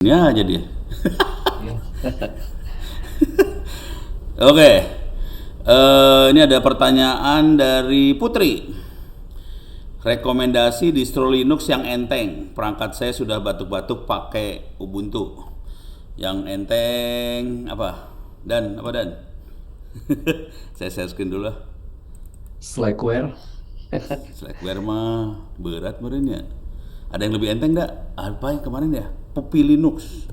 Ini aja dia. Iya. Oke. Ini ada pertanyaan dari Putri. Rekomendasi distro Linux yang enteng. Perangkat saya sudah batuk-batuk pakai Ubuntu. Yang enteng apa? Dan apa dan? Saya share screen dulu lah. Slackware. Slackware mah berat meren ya. Ada yang lebih enteng nggak? Apa yang kemarin ya? Puppy Linux.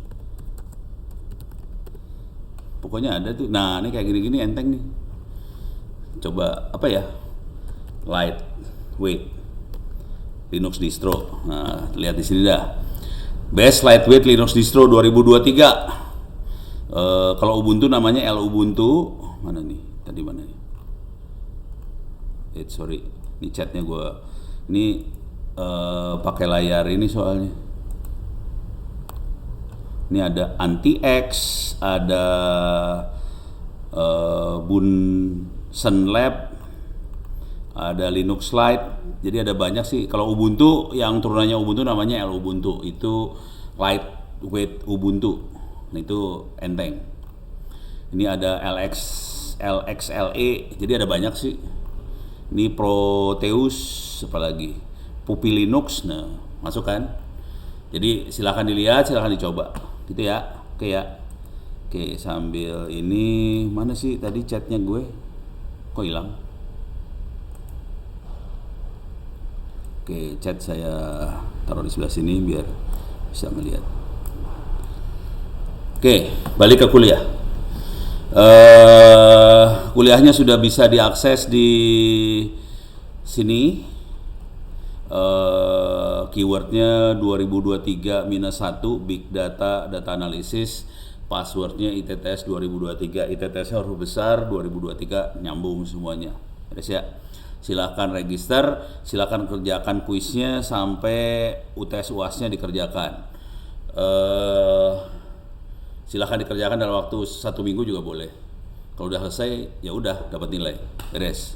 Pokoknya ada tuh. Nah, ini kayak gini-gini enteng nih. Coba apa ya? Lightweight Linux distro. Nah, lihat di sini dah. Best lightweight Linux distro 2023. Kalau Ubuntu namanya L Ubuntu. Mana nih? Tadi mana nih? Sorry. Ini chatnya gue. Ini pakai layar ini soalnya. Ini ada Anti-X, ada Bunsen Lab, ada Linux Lite. Jadi ada banyak sih. Kalau Ubuntu yang turunannya Ubuntu namanya L Ubuntu. Itu lightweight Ubuntu. Nah, itu enteng. Ini ada LXLE. Jadi ada banyak sih. Ini Proteus apalagi. Puppy Linux. Nah, masuk kan? Jadi silakan dilihat, silakan dicoba. Gitu ya. Oke ya. Oke, sambil ini mana sih tadi chatnya gue? Kok hilang? Oke, chat saya taruh di sebelah sini biar bisa melihat. Oke, balik ke kuliah. Kuliahnya sudah bisa diakses di sini. Keywordnya 2023-1 Big Data, Data Analysis. Passwordnya ITTS 2023. ITTS-nya huruf besar, 2023 nyambung semuanya. Terus ya, silakan register, silakan kerjakan kuisnya sampai UTS UAS-nya dikerjakan. Silakan dikerjakan dalam waktu 1 minggu juga boleh. Kalau udah selesai, ya udah dapat nilai, beres.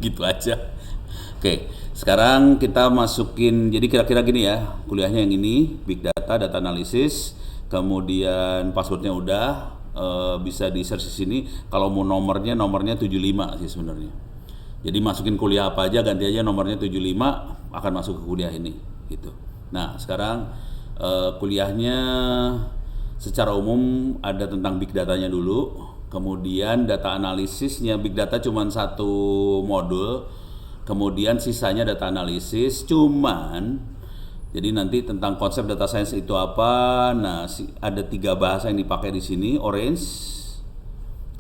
Gitu aja. Oke, sekarang kita masukin, jadi kira-kira gini ya, kuliahnya yang ini, Big Data, Data Analysis, kemudian passwordnya udah, bisa di search di sini. Kalau mau nomornya 75 sih sebenarnya. Jadi masukin kuliah apa aja, ganti aja nomornya 75, akan masuk ke kuliah ini, gitu. Nah, sekarang kuliahnya secara umum ada tentang Big Datanya dulu, kemudian data analisisnya. Big Data cuma satu modul, kemudian sisanya data analisis. Cuman jadi nanti tentang konsep data science itu apa. Nah, ada 3 bahasa yang dipakai di sini. Orange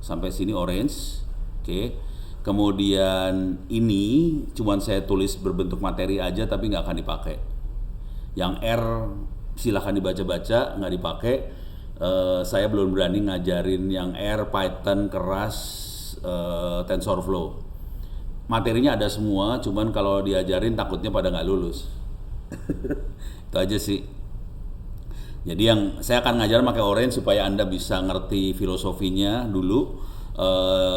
sampai sini orange. Oke. Kemudian ini cuman saya tulis berbentuk materi aja tapi nggak akan dipakai. Yang R silahkan dibaca-baca, nggak dipakai. Saya belum berani ngajarin yang R, Python, keras, TensorFlow. Materinya ada semua, cuman kalau diajarin takutnya pada nggak lulus. Itu aja sih. Jadi yang saya akan ngajar pakai Orange supaya Anda bisa ngerti filosofinya dulu.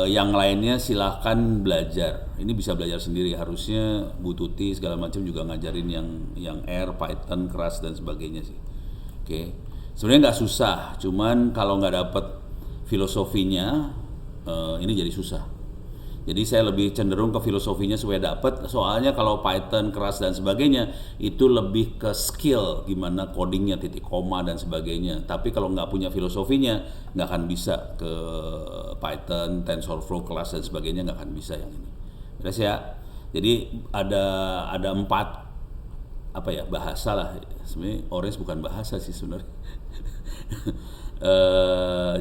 Yang lainnya silahkan belajar. Ini bisa belajar sendiri. Harusnya Bu Tuti segala macam juga ngajarin yang R, Python, keras dan sebagainya sih. Oke. Sebenarnya nggak susah, cuman kalau nggak dapet filosofinya, ini jadi susah. Jadi saya lebih cenderung ke filosofinya supaya dapat. Soalnya kalau Python, keras dan sebagainya itu lebih ke skill, gimana codingnya, titik koma dan sebagainya. Tapi kalau nggak punya filosofinya nggak akan bisa ke Python, TensorFlow, kelas dan sebagainya, nggak akan bisa yang ini. Terus ya. Jadi ada 4 apa ya, bahasa lah. Sebenarnya Orange bukan bahasa sih sebenarnya.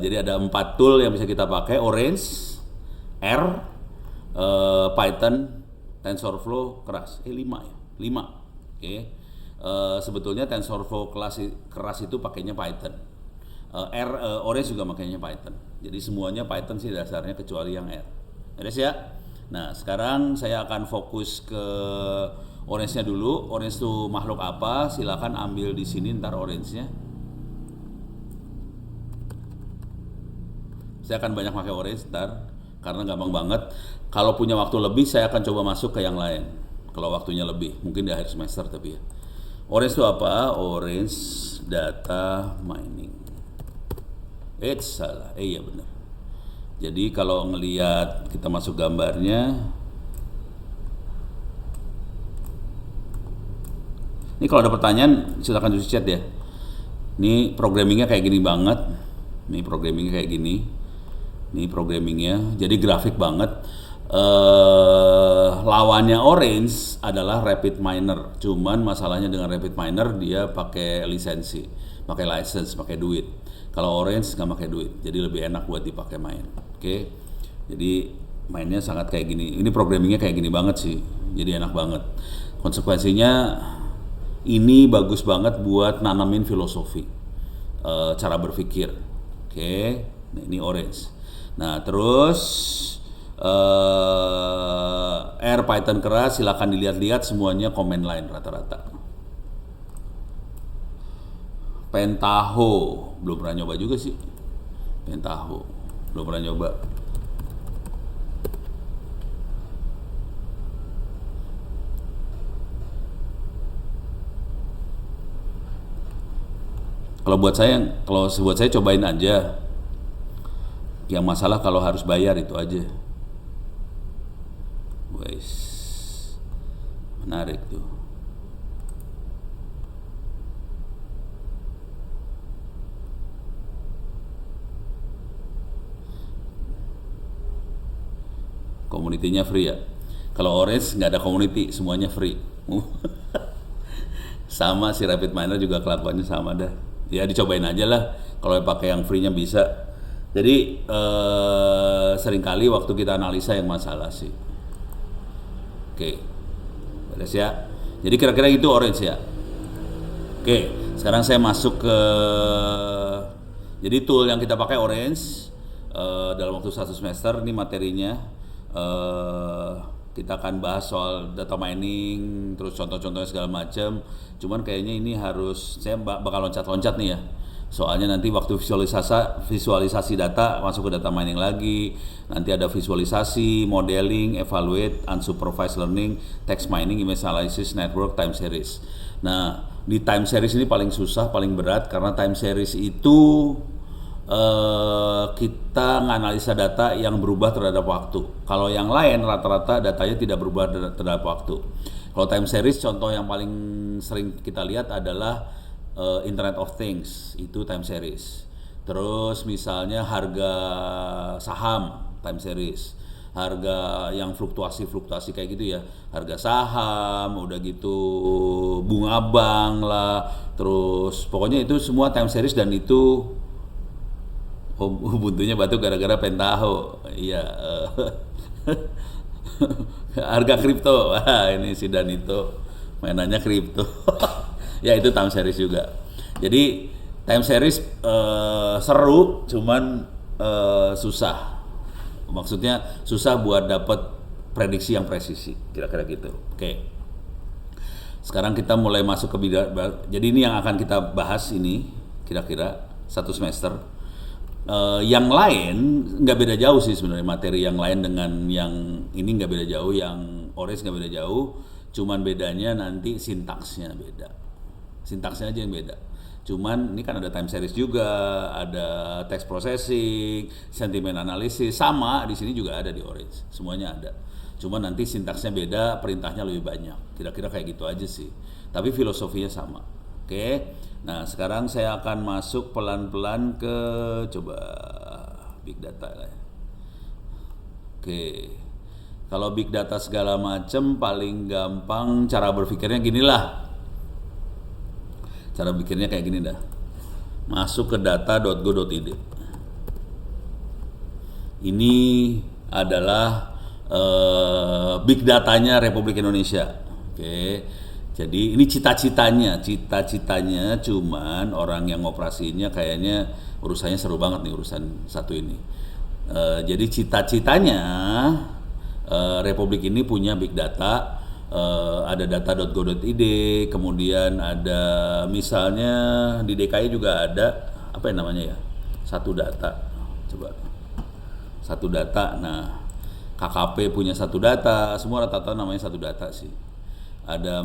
Jadi ada 4 tool yang bisa kita pakai. Orange, R, Python, TensorFlow, keras. 5 ya, 5. Oke. Sebetulnya TensorFlow keras itu pakainya Python. Orange juga makanya Python. Jadi semuanya Python sih dasarnya kecuali yang R. Ada ya? Nah, sekarang saya akan fokus ke Orange-nya dulu. Orange itu makhluk apa? Silakan ambil di sini ntar Orange-nya. Saya akan banyak pakai Orange ntar karena gampang banget. Kalau punya waktu lebih saya akan coba masuk ke yang lain. Kalau waktunya lebih, mungkin di akhir semester tapi ya. Orange itu apa? Orange data mining. Salah. Iya benar. Jadi kalau ngelihat kita masuk gambarnya, ini kalau ada pertanyaan silakan di chat ya. Ini programmingnya kayak gini banget. Ini programmingnya kayak gini. Ini programmingnya. Jadi grafik banget. Lawannya Orange adalah Rapid Miner. Cuman masalahnya dengan Rapid Miner dia pakai lisensi, pakai license, pakai duit. Kalau Orange nggak pakai duit, jadi lebih enak buat dipakai main. Oke. Jadi mainnya sangat kayak gini. Ini programmingnya kayak gini banget sih. Jadi enak banget. Konsekuensinya ini bagus banget buat nanamin filosofi, cara berpikir. Oke. Nah, ini Orange. Nah terus R Python keras silakan dilihat-lihat semuanya command line rata-rata. Pentaho belum pernah nyoba juga sih. Pentaho belum pernah nyoba. Kalau buat saya cobain aja. Yang masalah kalau harus bayar itu aja. Wes, menarik tuh. Komunitinya free ya. Kalau Orange nggak ada community, semuanya free. Sama si Rapid Miner juga kelakuannya sama dah. Ya dicobain aja lah. Kalau pakai yang free-nya bisa. Jadi seringkali waktu kita analisa yang masalah sih. Oke, beres ya. Jadi kira-kira itu Orange ya. Oke, sekarang saya masuk ke. Jadi tool yang kita pakai Orange dalam waktu 1 semester ini materinya. Kita akan bahas soal data mining, terus contoh-contohnya segala macam. Cuman kayaknya ini harus saya bakal loncat-loncat nih ya. Soalnya nanti waktu visualisasi data masuk ke data mining lagi, nanti ada visualisasi, modeling, evaluate, unsupervised learning, text mining, image analysis, network, time series. Nah, di time series ini paling susah, paling berat karena time series itu kita menganalisa data yang berubah terhadap waktu. Kalau yang lain rata-rata datanya tidak berubah terhadap waktu. Kalau time series contoh yang paling sering kita lihat adalah Internet of Things, itu time series. Terus misalnya harga saham, time series. Harga yang fluktuasi kayak gitu ya. Harga saham, udah gitu bunga bank lah. Terus pokoknya itu semua time series dan itu buntunya batuk gara-gara Pentaho. Iya. Harga kripto. Wah, ini si Danito mainannya kripto. Ya itu time series juga. Jadi time series seru, cuman susah. Maksudnya susah buat dapat prediksi yang presisi, kira-kira gitu. Oke. Sekarang kita mulai masuk ke bidang. Jadi ini yang akan kita bahas ini, kira-kira 1 semester. Yang lain nggak beda jauh sih sebenarnya, materi yang lain dengan yang ini nggak beda jauh, yang Orange nggak beda jauh. Cuman bedanya nanti sintaksnya beda. Sintaksnya aja yang beda. Cuman ini kan ada time series juga, ada text processing, sentiment analysis, sama di sini juga ada di Orange. Semuanya ada. Cuman nanti sintaksnya beda, perintahnya lebih banyak. Kira-kira kayak gitu aja sih. Tapi filosofinya sama. Oke. Nah, sekarang saya akan masuk pelan-pelan ke coba big data lah. Oke. Kalau big data segala macam paling gampang cara berpikirnya ginilah. Cara pikirnya kayak gini dah. Masuk ke data.go.id. Ini adalah big datanya Republik Indonesia. Oke. Jadi ini cita-citanya cuman orang yang ngoperasinya kayaknya urusannya seru banget nih urusan satu ini. Jadi cita-citanya Republik ini punya big data, ada data.go.id, kemudian ada misalnya di DKI juga ada apa yang namanya ya? Satu data. Coba. Satu data. Nah, KKP punya satu data, semua rata-rata namanya satu data sih. ada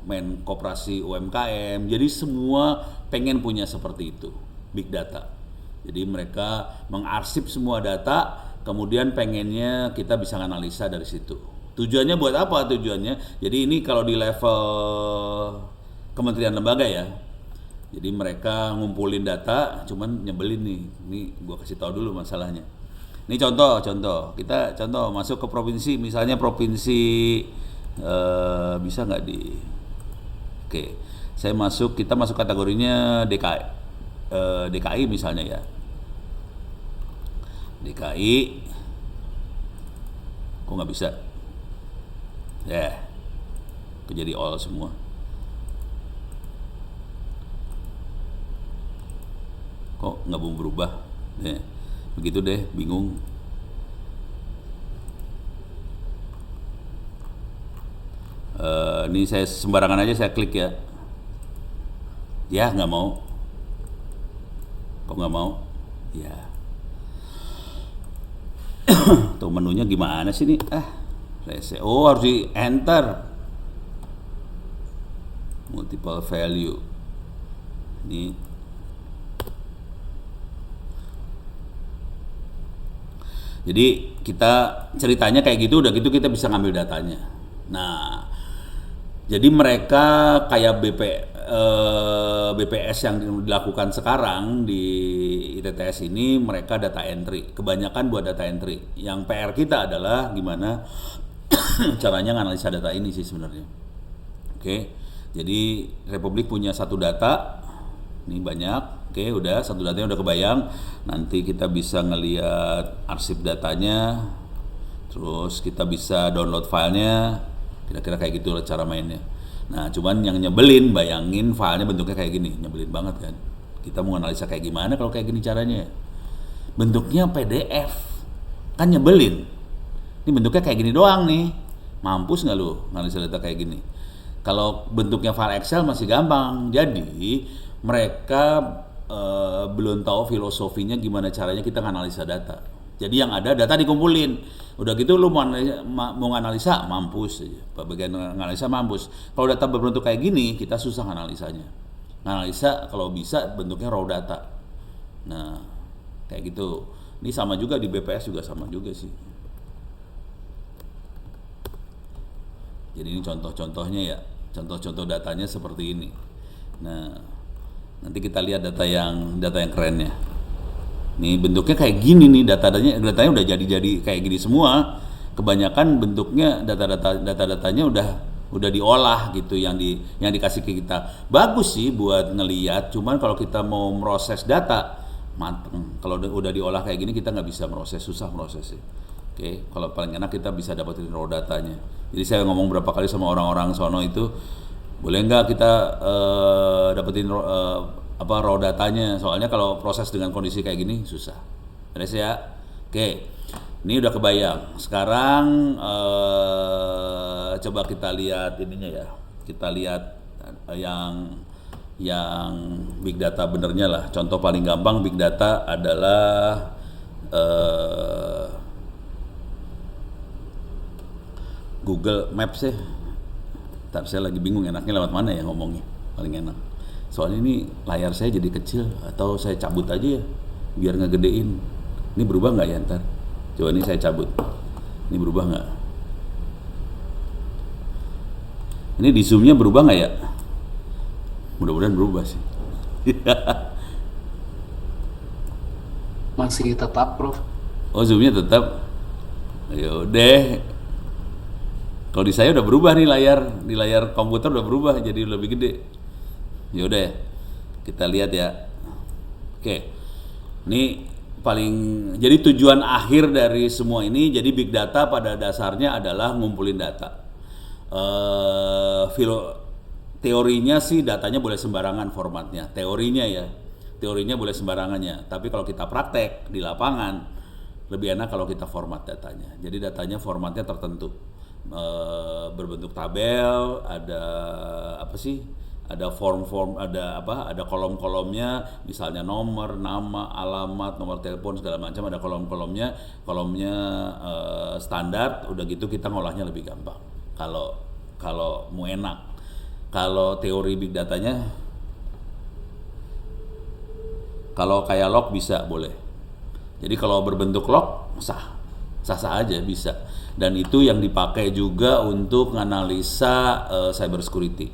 Menkoperasi UMKM. Jadi semua pengen punya seperti itu, big data. Jadi mereka mengarsip semua data, kemudian pengennya kita bisa analisa dari situ. Tujuannya buat apa tujuannya? Jadi ini kalau di level kementerian lembaga ya. Jadi mereka ngumpulin data, cuman nyebelin nih. Ini gua kasih tahu dulu masalahnya. Ini contoh. Kita contoh masuk ke provinsi, misalnya provinsi bisa nggak di? Oke, kita masuk kategorinya DKI, DKI misalnya ya. DKI, kok nggak bisa? Ya, jadi all semua. Kok nggak mau berubah? Ya, begitu deh, bingung. Ini saya sembarangan aja saya klik ya. Ya nggak mau. Kok nggak mau? Ya. Tuh menunya gimana sih nih? Oh harus di enter. Multiple value. Ini. Jadi kita ceritanya kayak gitu, udah gitu kita bisa ngambil datanya. Nah, jadi mereka kayak BPS yang dilakukan sekarang di ITTS ini, mereka data entry, kebanyakan buat data entry. Yang PR kita adalah gimana caranya nganalisa data ini sih sebenarnya. Oke, jadi Republik punya satu data, ini banyak. Oke, udah satu datanya udah kebayang. Nanti kita bisa ngelihat arsip datanya, terus kita bisa download filenya. Kira-kira kayak gitu cara mainnya. Nah, cuman yang nyebelin, bayangin filenya bentuknya kayak gini, nyebelin banget kan. Kita mau analisa kayak gimana kalau kayak gini caranya? Bentuknya PDF, kan nyebelin. Ini bentuknya kayak gini doang nih, mampus nggak lu analisa data kayak gini? Kalau bentuknya file Excel masih gampang. Jadi mereka belum tahu filosofinya gimana caranya kita nganalisa data. Jadi yang ada data dikumpulin, udah gitu lu mau nganalisa mampus aja. Bagian nganalisa mampus. Kalau data berbentuk kayak gini kita susah analisanya. Nganalisa kalau bisa bentuknya raw data. Nah kayak gitu. Ini sama juga di BPS juga sama juga sih. Jadi ini contoh-contohnya ya, contoh-contoh datanya seperti ini. Nah nanti kita lihat data yang kerennya. Nih bentuknya kayak gini nih, datanya udah jadi kayak gini semua. Kebanyakan bentuknya data-datanya udah diolah gitu, yang dikasih ke kita. Bagus sih buat ngelihat, cuman kalau kita mau meroses data mateng. Kalau udah diolah kayak gini kita nggak bisa meroses, susah prosesnya. Oke, kalau paling enak kita bisa dapetin raw datanya. Jadi saya ngomong berapa kali sama orang-orang sono itu, boleh nggak kita dapetin raw datanya, soalnya kalau proses dengan kondisi kayak gini susah. Beres ya? Oke, ini udah kebayang. Sekarang coba kita lihat ininya ya. Kita lihat yang big data benernya lah. Contoh paling gampang big data adalah Google Maps ya. Ntar saya lagi bingung enaknya lewat mana ya ngomongnya paling enak. Soalnya ini layar saya jadi kecil, atau saya cabut aja ya biar ngegedein. Ini berubah nggak ya ntar? Coba ini saya cabut. Ini berubah nggak? Ini di zoomnya berubah nggak ya? Mudah-mudahan berubah sih. Masih tetap, Prof. Oh zoomnya tetap. Yaudah. Kalau di saya udah berubah nih di layar komputer udah berubah jadi lebih gede. Yaudah ya, kita lihat ya. Oke, ini jadi tujuan akhir dari semua ini, jadi big data pada dasarnya adalah ngumpulin data. Teorinya sih datanya boleh sembarangan formatnya, teorinya boleh sembarangannya. Tapi kalau kita praktek di lapangan lebih enak kalau kita format datanya. Jadi datanya formatnya tertentu. Berbentuk tabel, ada apa sih? Ada form-form, ada kolom-kolomnya, misalnya nomor, nama, alamat, nomor telepon segala macam, ada kolomnya standar. Udah gitu kita ngolahnya lebih gampang. Kalau kalau mau enak. Kalau teori big datanya, kalau kayak log bisa boleh. Jadi kalau berbentuk log sah aja bisa. Dan itu yang dipakai juga untuk menganalisa cyber security.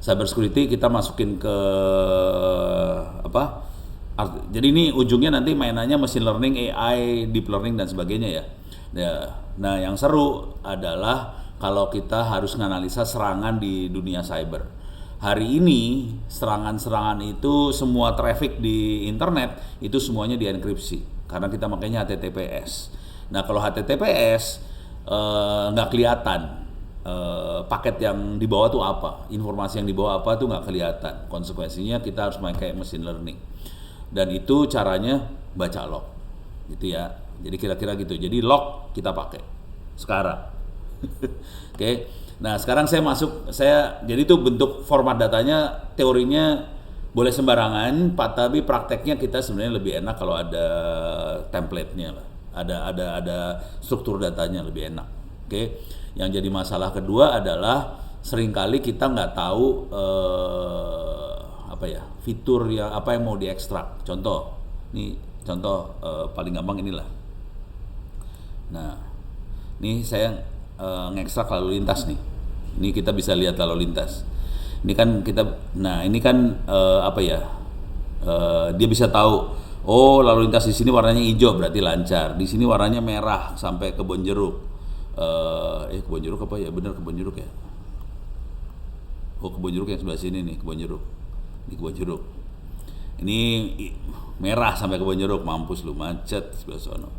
Cyber security kita masukin ke apa? Jadi ini ujungnya nanti mainannya machine learning, AI, deep learning dan sebagainya ya. Nah, yang seru adalah kalau kita harus menganalisa serangan di dunia cyber. Hari ini serangan-serangan itu semua traffic di internet itu semuanya dienkripsi karena kita makanya HTTPS. Nah, kalau HTTPS nggak kelihatan paket yang dibawa tuh apa, informasi yang dibawa apa tuh nggak kelihatan. Konsekuensinya kita harus pakai machine learning. Dan itu caranya baca log, gitu ya. Jadi kira-kira gitu. Jadi log kita pakai sekarang. Oke. Nah, sekarang jadi itu bentuk format datanya, teorinya boleh sembarangan, tapi prakteknya kita sebenarnya lebih enak kalau ada template-nya lah. Ada struktur datanya lebih enak. Oke. Yang jadi masalah kedua adalah seringkali kita nggak tahu fitur yang apa yang mau diekstrak. Contoh paling gampang inilah. Nah, ini saya ngekstrak lalu lintas nih. Ini kita bisa lihat lalu lintas. Ini kan dia bisa tahu. Oh, lalu lintas di sini warnanya hijau berarti lancar. Di sini warnanya merah sampai Kebon Jeruk. Kebon Jeruk apa ya? Benar Kebon Jeruk ya. Oh, Kebon Jeruk yang sebelah sini nih, Kebon Jeruk. Di Kebon Jeruk. Ini merah sampai Kebon Jeruk, mampus lu, macet sebelah sono.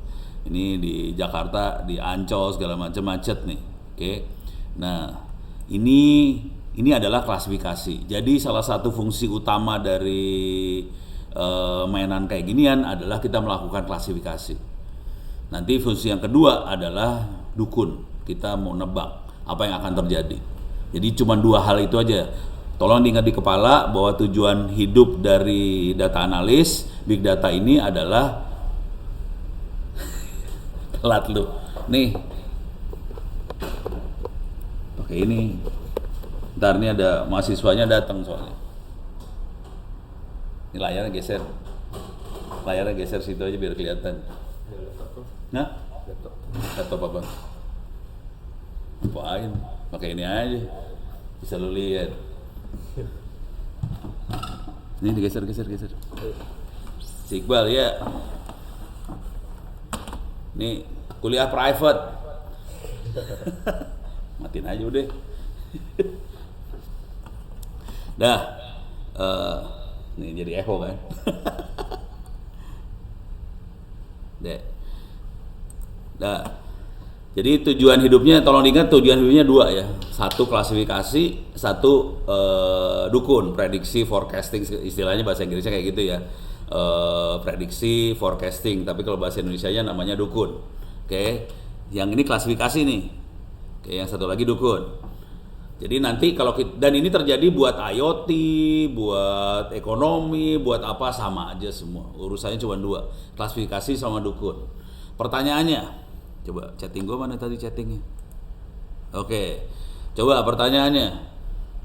Ini di Jakarta, di Ancol segala macam macet nih. Oke. Nah, ini adalah klasifikasi. Jadi salah satu fungsi utama dari mainan kayak ginian adalah kita melakukan klasifikasi. Nanti fungsi yang kedua adalah dukun. Kita mau nebak apa yang akan terjadi. Jadi cuma dua hal itu aja. Tolong diingat di kepala bahwa tujuan hidup dari data analis, big data ini adalah telat lu. Nih. Pakai ini. Ntar nih ada mahasiswanya datang soalnya. Ini layarnya geser. Layarnya geser situ aja biar kelihatan. Nah? Laptop apa? Apain? Pakai ini aja. Bisa lu lihat. Ini digeser. Si Iqbal ya. Nih kuliah private. Matiin aja udah. Dah. Nih jadi echo kan. Dah. Jadi tujuan hidupnya, tolong diingat tujuan hidupnya dua ya. Satu klasifikasi, satu dukun, prediksi, forecasting, istilahnya bahasa Inggrisnya kayak gitu ya. Prediksi, forecasting, tapi kalau bahasa Indonesianya namanya dukun. Oke. Yang ini klasifikasi nih. Oke, yang satu lagi dukun. Jadi nanti dan ini terjadi buat IoT, buat ekonomi, buat apa sama aja semua. Urusannya cuma dua, klasifikasi sama dukun. Pertanyaannya, coba chatting gue mana tadi chattingnya? Oke, coba pertanyaannya,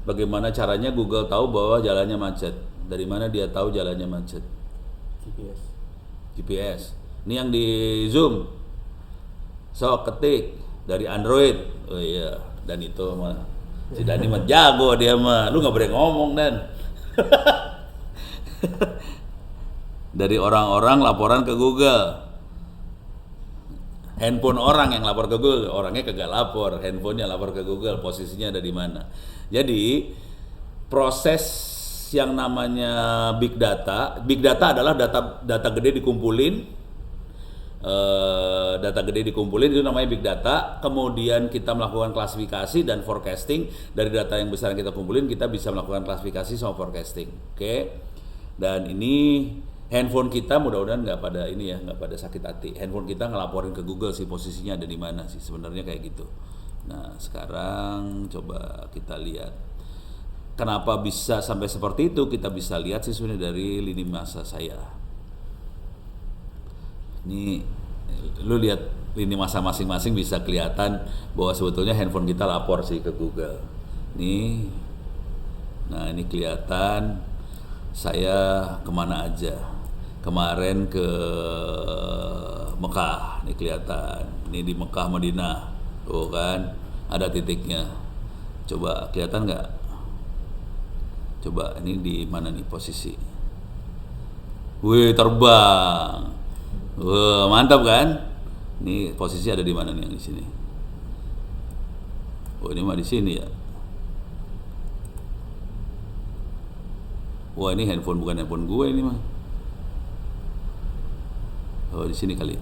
bagaimana caranya Google tahu bahwa jalannya macet? Dari mana dia tahu jalannya macet? GPS. Ini yang di Zoom. So ketik dari Android. Oh iya, dan itu mah si Dani mah jago dia mah. Lu nggak boleh ngomong Dan. Dari orang-orang laporan ke Google. Handphone orang yang lapor ke Google, orangnya kagak lapor, handphonenya lapor ke Google, posisinya ada di mana. Jadi proses yang namanya big data adalah data gede dikumpulin, itu namanya big data. Kemudian kita melakukan klasifikasi dan forecasting dari data yang besar yang kita kumpulin, kita bisa melakukan klasifikasi sama forecasting. Oke. Dan ini handphone kita mudah-mudahan nggak pada sakit hati. Handphone kita ngelaporin ke Google sih posisinya ada di mana sih sebenarnya kayak gitu. Nah sekarang coba kita lihat kenapa bisa sampai seperti itu. Kita bisa lihat sih sebenarnya dari lini masa saya. Ini Lu lihat lini masa masing-masing bisa kelihatan bahwa sebetulnya handphone kita lapor sih ke Google. Nih, nah ini kelihatan saya kemana aja. Kemarin ke Mekah, ini kelihatan. Ini di Mekah Madinah, tuh kan ada titiknya. Coba kelihatan nggak? Coba ini di mana nih posisi? Wih, terbang. Wah, mantap kan? Ini posisi ada di mana nih yang di sini? Oh, ini mah di sini ya. Wah, ini handphone bukan handphone gue ini mah. Oh, di sini kali.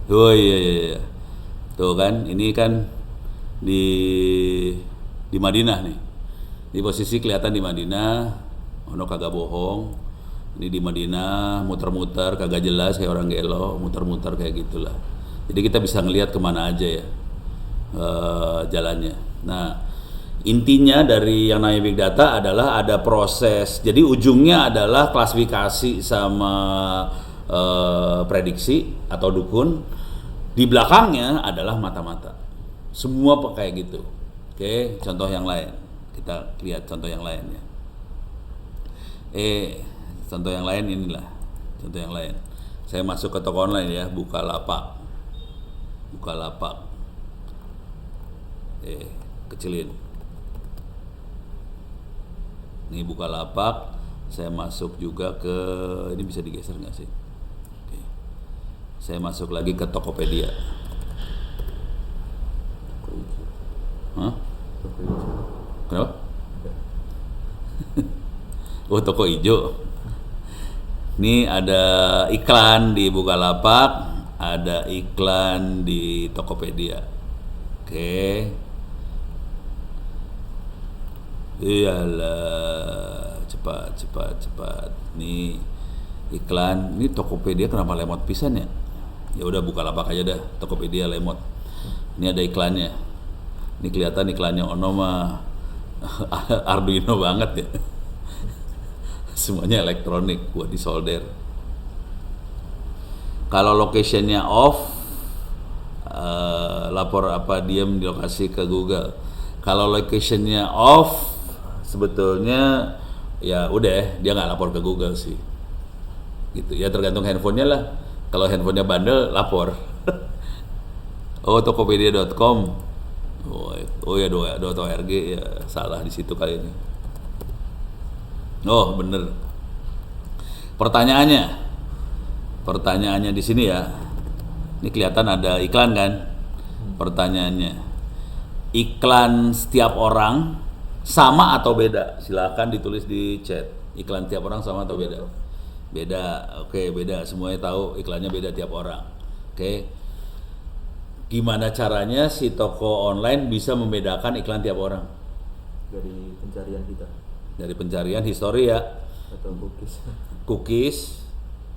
Oh iya iya iya. Tuh kan, ini kan di Madinah nih. Di posisi kelihatan di Madinah. Ono kagak bohong. Ini di Madinah, muter-muter, kagak jelas kayak orang gelo, muter-muter kayak gitulah. Jadi kita bisa ngelihat kemana aja ya jalannya. Nah, intinya dari yang namanya big data adalah ada proses. Jadi ujungnya adalah klasifikasi sama prediksi atau dukun. Di belakangnya adalah mata-mata. Semua kayak gitu. Oke, contoh yang lain. Kita lihat contoh yang lain ya. Contoh yang lain inilah. Contoh yang lain. Saya masuk ke toko online ya, Bukalapak. Bukalapak. Kecilin. Ini Bukalapak. Saya masuk juga ke, ini bisa digeser nggak sih? Oke. Saya masuk lagi ke Tokopedia. Hah? Kenapa? Oh, toko hijau. Ini ada iklan di Bukalapak, ada iklan di Tokopedia. Oke. Iyalah, cepat. Ini iklan, ini Tokopedia kenapa lemot pisan ya? Ya udah Bukalapak aja dah, Tokopedia lemot. Ini ada iklannya. Ini kelihatan iklannya ono mah Arduino banget ya. Semuanya elektronik buat disolder. Kalau locationnya off, lapor apa diam di lokasi ke Google. Kalau locationnya off, sebetulnya ya udah dia nggak lapor ke Google sih. Gitu ya, tergantung handphonenya lah. Kalau handphonenya bandel lapor. Oh, tokopedia.com. Oh ya .org ya, salah di situ kali ini. Oh bener. Pertanyaannya di sini ya. Ini kelihatan ada iklan kan? Pertanyaannya, iklan setiap orang sama atau beda? Silakan ditulis di chat. Iklan tiap orang sama atau beda? Beda. Oke, beda. Semuanya tahu iklannya beda tiap orang. Oke. Gimana caranya si toko online bisa membedakan iklan tiap orang? Dari pencarian kita Dari pencarian histori ya. atau Cookies,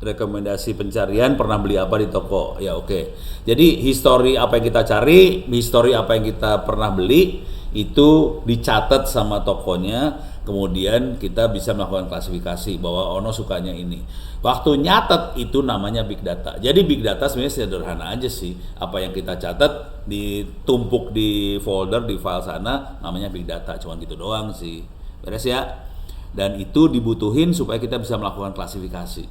rekomendasi pencarian, pernah beli apa di toko. Ya oke. Jadi histori apa yang kita cari, histori apa yang kita pernah beli itu dicatat sama tokonya, kemudian kita bisa melakukan klasifikasi bahwa Ono sukanya ini. Waktu nyatet itu namanya big data. Jadi big data sebenarnya sederhana aja sih. Apa yang kita catat ditumpuk di folder, di file sana, namanya big data. Cuman gitu doang sih. Beres ya? Dan itu dibutuhin supaya kita bisa melakukan klasifikasi.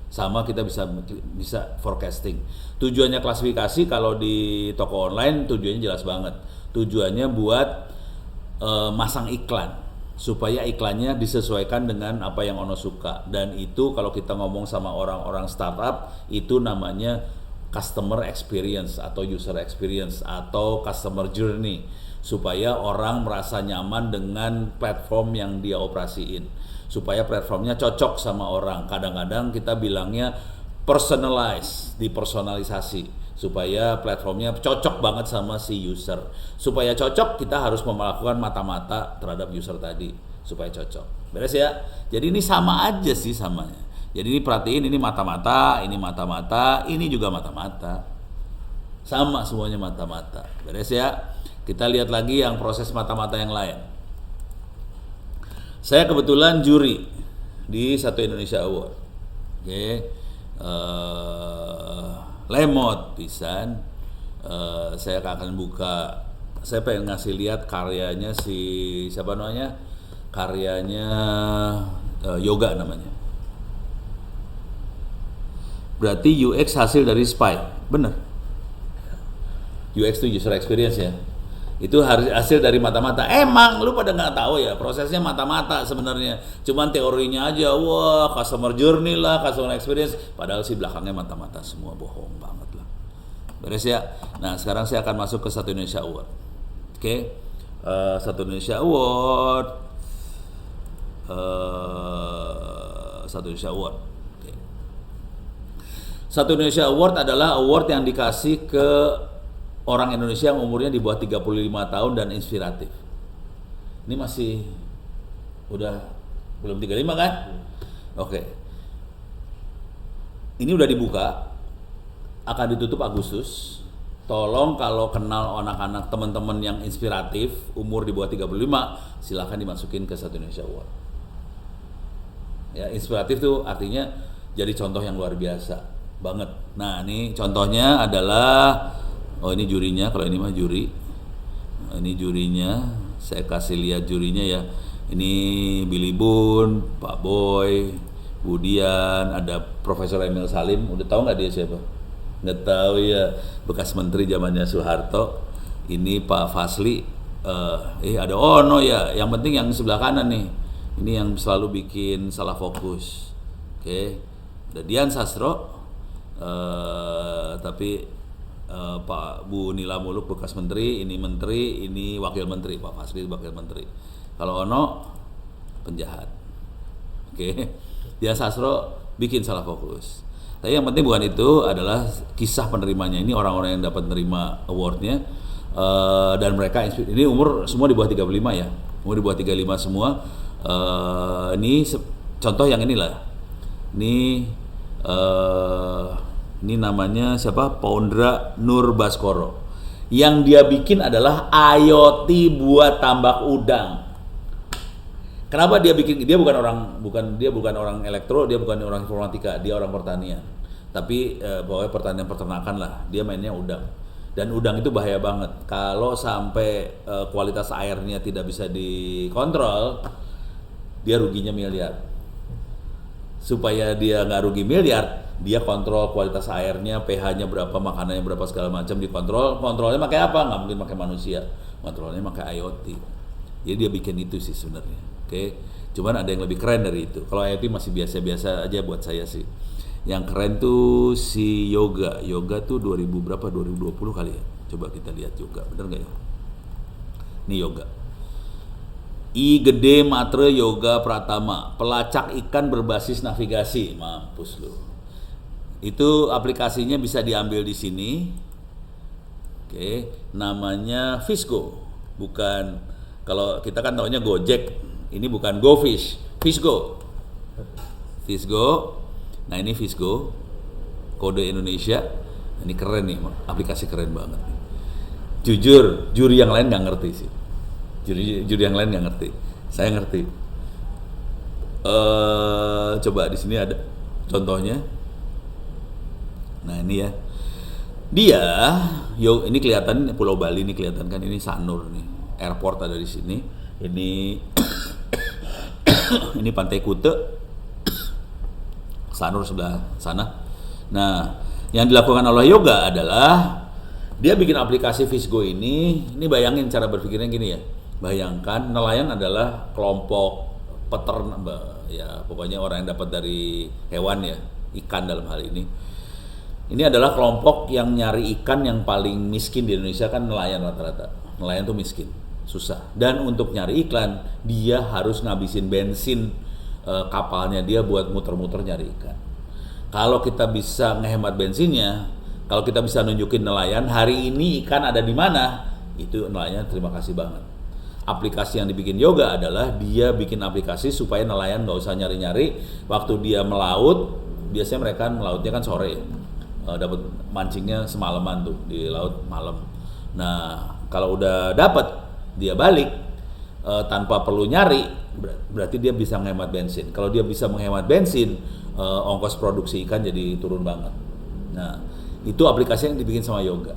Sama kita bisa forecasting. Tujuannya klasifikasi kalau di toko online tujuannya jelas banget. Tujuannya buat masang iklan supaya iklannya disesuaikan dengan apa yang Ono suka. Dan itu kalau kita ngomong sama orang-orang startup itu namanya customer experience atau user experience atau customer journey, supaya orang merasa nyaman dengan platform yang dia operasiin, supaya platformnya cocok sama orang. Kadang-kadang kita bilangnya personalize, dipersonalisasi, supaya platformnya cocok banget sama si user. Supaya cocok kita harus melakukan mata-mata terhadap user tadi supaya cocok. Beres ya? Jadi ini sama aja sih samanya. Jadi ini perhatiin, ini mata-mata, ini mata-mata, ini juga mata-mata. Sama semuanya mata-mata. Beres ya? Kita lihat lagi yang proses mata-mata yang lain. Saya kebetulan juri di Satu Indonesia Award. Oke. lemot pisan. Saya akan buka, saya pengen ngasih lihat karyanya si siapa namanya, karyanya Yoga namanya. Berarti UX hasil dari SPY, bener. UX itu user experience ya. Itu hasil dari mata-mata. Emang lu pada nggak tahu ya, prosesnya mata-mata sebenarnya. Cuman teorinya aja, wah customer journey lah, customer experience. Padahal sih belakangnya mata-mata semua, bohong banget lah. Beres ya. Nah sekarang saya akan masuk ke Satu Indonesia Award. Oke. Satu Indonesia Award. Satu Indonesia Award. Oke. Satu Indonesia Award adalah award yang dikasih ke orang Indonesia yang umurnya di bawah 35 tahun dan inspiratif. Ini masih udah belum 35 kan? Oke. Ini udah dibuka, akan ditutup Agustus. Tolong kalau kenal anak-anak teman-teman yang inspiratif, umur di bawah 35, silahkan dimasukin ke Satu Indonesia Award. Ya, inspiratif tuh artinya jadi contoh yang luar biasa banget. Nah, ini contohnya adalah, oh ini jurinya, kalau ini mah juri. Ini jurinya, saya kasih lihat jurinya ya. Ini Billy Boon, Pak Boy, Budian, ada Profesor Emil Salim. Udah tahu nggak dia siapa? Nggak tahu ya, bekas menteri zamannya Soeharto. Ini Pak Fasli. Ada Ono ya. Yang penting yang sebelah kanan nih. Ini yang selalu bikin salah fokus. Oke. Ada Dian Sastro. Tapi Pak Bu Nila Muluk bekas menteri, ini wakil menteri, Pak Fasli wakil menteri. Kalau Ono penjahat. Oke. Dia Sastro bikin salah fokus. Tapi yang penting bukan itu, adalah kisah penerimanya. Ini orang-orang yang dapat menerima awardnya, dan mereka ini umur semua di bawah 35 ya. Umur di bawah 35 semua. Ini contoh yang inilah. Ini namanya siapa? Pondra Nur Baskoro. Yang dia bikin adalah IoT buat tambak udang. Kenapa dia bikin? Dia bukan orang elektro, dia bukan orang informatika, dia orang pertanian. Tapi pokoknya pertanian peternakan lah. Dia mainnya udang. Dan udang itu bahaya banget. Kalau sampai kualitas airnya tidak bisa dikontrol, dia ruginya miliar. Supaya dia nggak rugi miliar, dia kontrol kualitas airnya, pH-nya berapa, makanannya berapa, segala macam dikontrol. Kontrolnya pakai apa? Nggak mungkin pakai manusia. Kontrolnya pakai IoT. Jadi dia bikin itu sih sebenarnya. Oke. Cuman ada yang lebih keren dari itu. Kalau IoT masih biasa-biasa aja buat saya sih. Yang keren tuh si Yoga. Yoga tuh 2000 berapa? 2020 kali ya. Coba kita lihat Yoga. Bener nggak ya? Ini Yoga. I Gede Matre Yoga Pratama, pelacak ikan berbasis navigasi. Mampus lu. Itu aplikasinya bisa diambil di sini. Oke, namanya Fishgo. Bukan, kalau kita kan taunya Gojek. Ini bukan GoFish, Fishgo. Fishgo. Nah, ini Fishgo. Kode Indonesia. Ini keren nih, aplikasi keren banget. Jujur, juri yang lain nggak ngerti sih. Juri yang lain nggak ngerti. Saya ngerti. Coba di sini ada contohnya. Nah ini ya. Dia, ini kelihatan Pulau Bali, ini kelihatan kan, ini Sanur nih. Airport ada di sini. Ini ini Pantai Kute. Sanur sebelah sana. Nah, yang dilakukan oleh Yoga adalah dia bikin aplikasi Fishgo ini bayangin cara berpikirnya gini ya. Bayangkan nelayan adalah kelompok peternak, ya pokoknya orang yang dapat dari hewan ya, ikan dalam hal ini. Ini adalah kelompok yang nyari ikan yang paling miskin di Indonesia kan nelayan rata-rata. Nelayan tuh miskin, susah. Dan untuk nyari ikan, dia harus ngabisin bensin kapalnya dia buat muter-muter nyari ikan. Kalau kita bisa ngehemat bensinnya, kalau kita bisa nunjukin nelayan hari ini ikan ada di mana, itu nelayan terima kasih banget. Aplikasi yang dibikin Yoga adalah dia bikin aplikasi supaya nelayan nggak usah nyari-nyari. Waktu dia melaut, biasanya mereka melautnya kan sore ya. Dapat mancingnya semalaman tuh di laut malam. Nah kalau udah dapat dia balik tanpa perlu nyari, berarti dia bisa menghemat bensin. Kalau dia bisa menghemat bensin, ongkos produksi ikan jadi turun banget. Nah, itu aplikasi yang dibikin sama Yoga.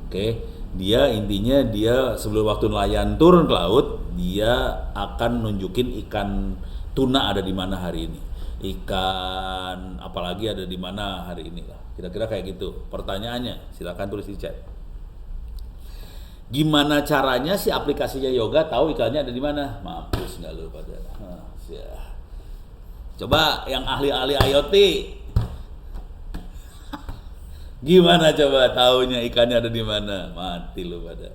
Oke, dia intinya dia sebelum waktu nelayan turun ke laut, dia akan nunjukin ikan tuna ada di mana hari ini, ikan apalagi ada di mana hari ini lah. Kira-kira kayak gitu. Pertanyaannya, silakan tulis di chat. Gimana caranya si aplikasinya Yoga tahu ikannya ada di mana? Mampus nggak lu pada? Coba yang ahli-ahli IoT, gimana coba taunya ikannya ada di mana? Mati lu pada.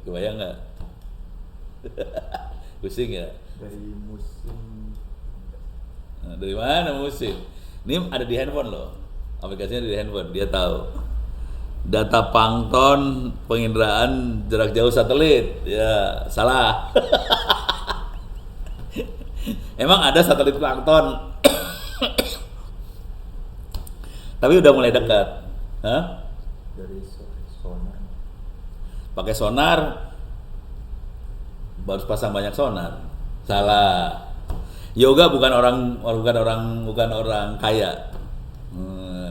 Kebayang nggak? Pusing ya? Dari musim. Nah, dari mana musim? Ini ada di handphone loh. Aplikasinya di handphone, dia tahu. Data plankton penginderaan jarak jauh satelit. Ya, salah. Emang ada satelit plankton. Tapi udah mulai dekat. Hah? Dari sonar. Pakai sonar, harus pasang banyak sonar. Salah. Yoga bukan orang kaya.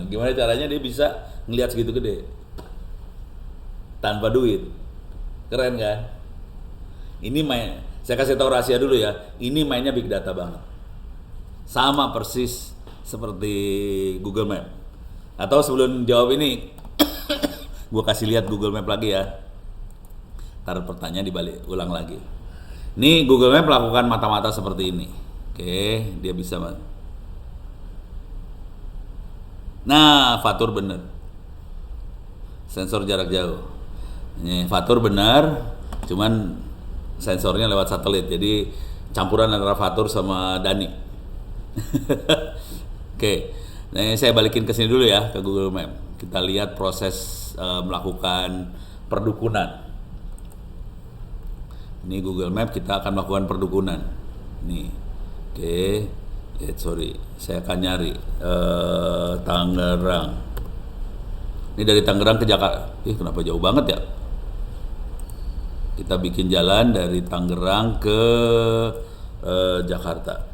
Gimana caranya dia bisa ngelihat segitu gede tanpa duit? Keren kan? Ini saya kasih tahu rahasia dulu ya. Ini mainnya big data banget. Sama persis seperti Google Map. Atau sebelum jawab ini, gue kasih lihat Google Map lagi ya. Taruh pertanyaan dibalik, ulang lagi. Ini Google Map melakukan mata-mata seperti ini. Oke, dia bisa. Nah, Fatur bener. Sensor jarak jauh. Ini Fatur benar, cuman sensornya lewat satelit. Jadi campuran antara Fatur sama Dani. Oke. Nah, saya balikin ke sini dulu ya, ke Google Map. Kita lihat proses melakukan perdukunan. Ini Google Map, kita akan melakukan perdukunan. Nih. Oke. Sorry, saya akan nyari Tangerang. Ini dari Tangerang ke Jakarta. Kenapa jauh banget ya? Kita bikin jalan dari Tangerang ke Jakarta.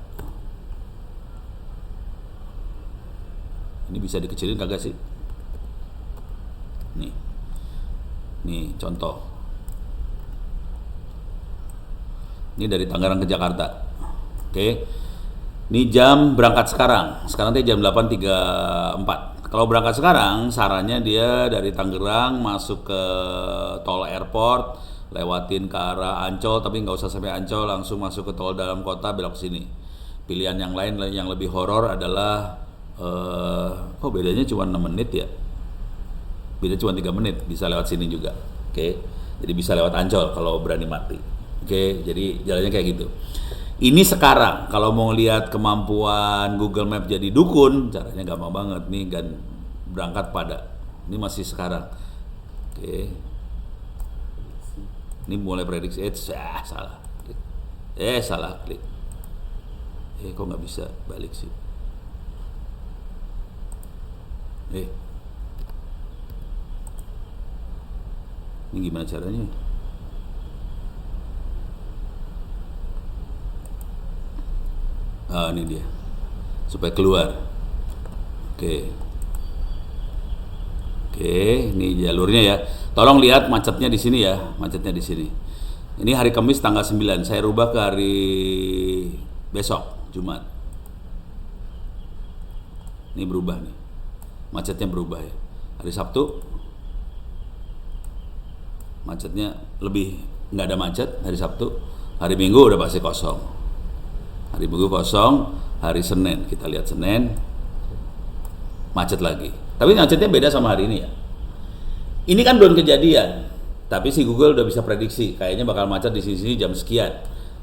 Ini bisa dikecilin kagak sih? Nih contoh. Ini dari Tangerang ke Jakarta. Oke. Ini jam berangkat sekarang. Sekarang teh jam 8.34. Kalau berangkat sekarang, sarannya dia dari Tangerang masuk ke tol airport, lewatin ke arah Ancol, tapi nggak usah sampai Ancol, langsung masuk ke tol dalam kota, belok sini. Pilihan yang lain yang lebih horor adalah bedanya cuma 6 menit ya. Beda cuma 3 menit, bisa lewat sini juga. Oke. Jadi bisa lewat Ancol kalau berani mati. Oke, jadi jalannya kayak gitu. Ini sekarang, kalau mau lihat kemampuan Google Map jadi dukun, caranya gampang banget nih, kan berangkat pada. Ini masih sekarang. Oke. Ini mulai prediksi. Salah. Salah klik. Kok nggak bisa balik sih? Ini gimana caranya? Ini dia, supaya keluar. Oke, ini jalurnya ya. Tolong lihat macetnya di sini ya, macetnya di sini. Ini hari Kamis tanggal 9, saya rubah ke hari besok, Jumat. Ini berubah nih, macetnya berubah ya. Hari Sabtu macetnya lebih, nggak ada macet hari Sabtu. Hari Minggu udah pasti kosong. Hari Minggu kosong, hari Senin kita lihat Senin macet lagi. Tapi macetnya beda sama hari ini ya. Ini kan belum kejadian, tapi si Google udah bisa prediksi kayaknya bakal macet di sini jam sekian.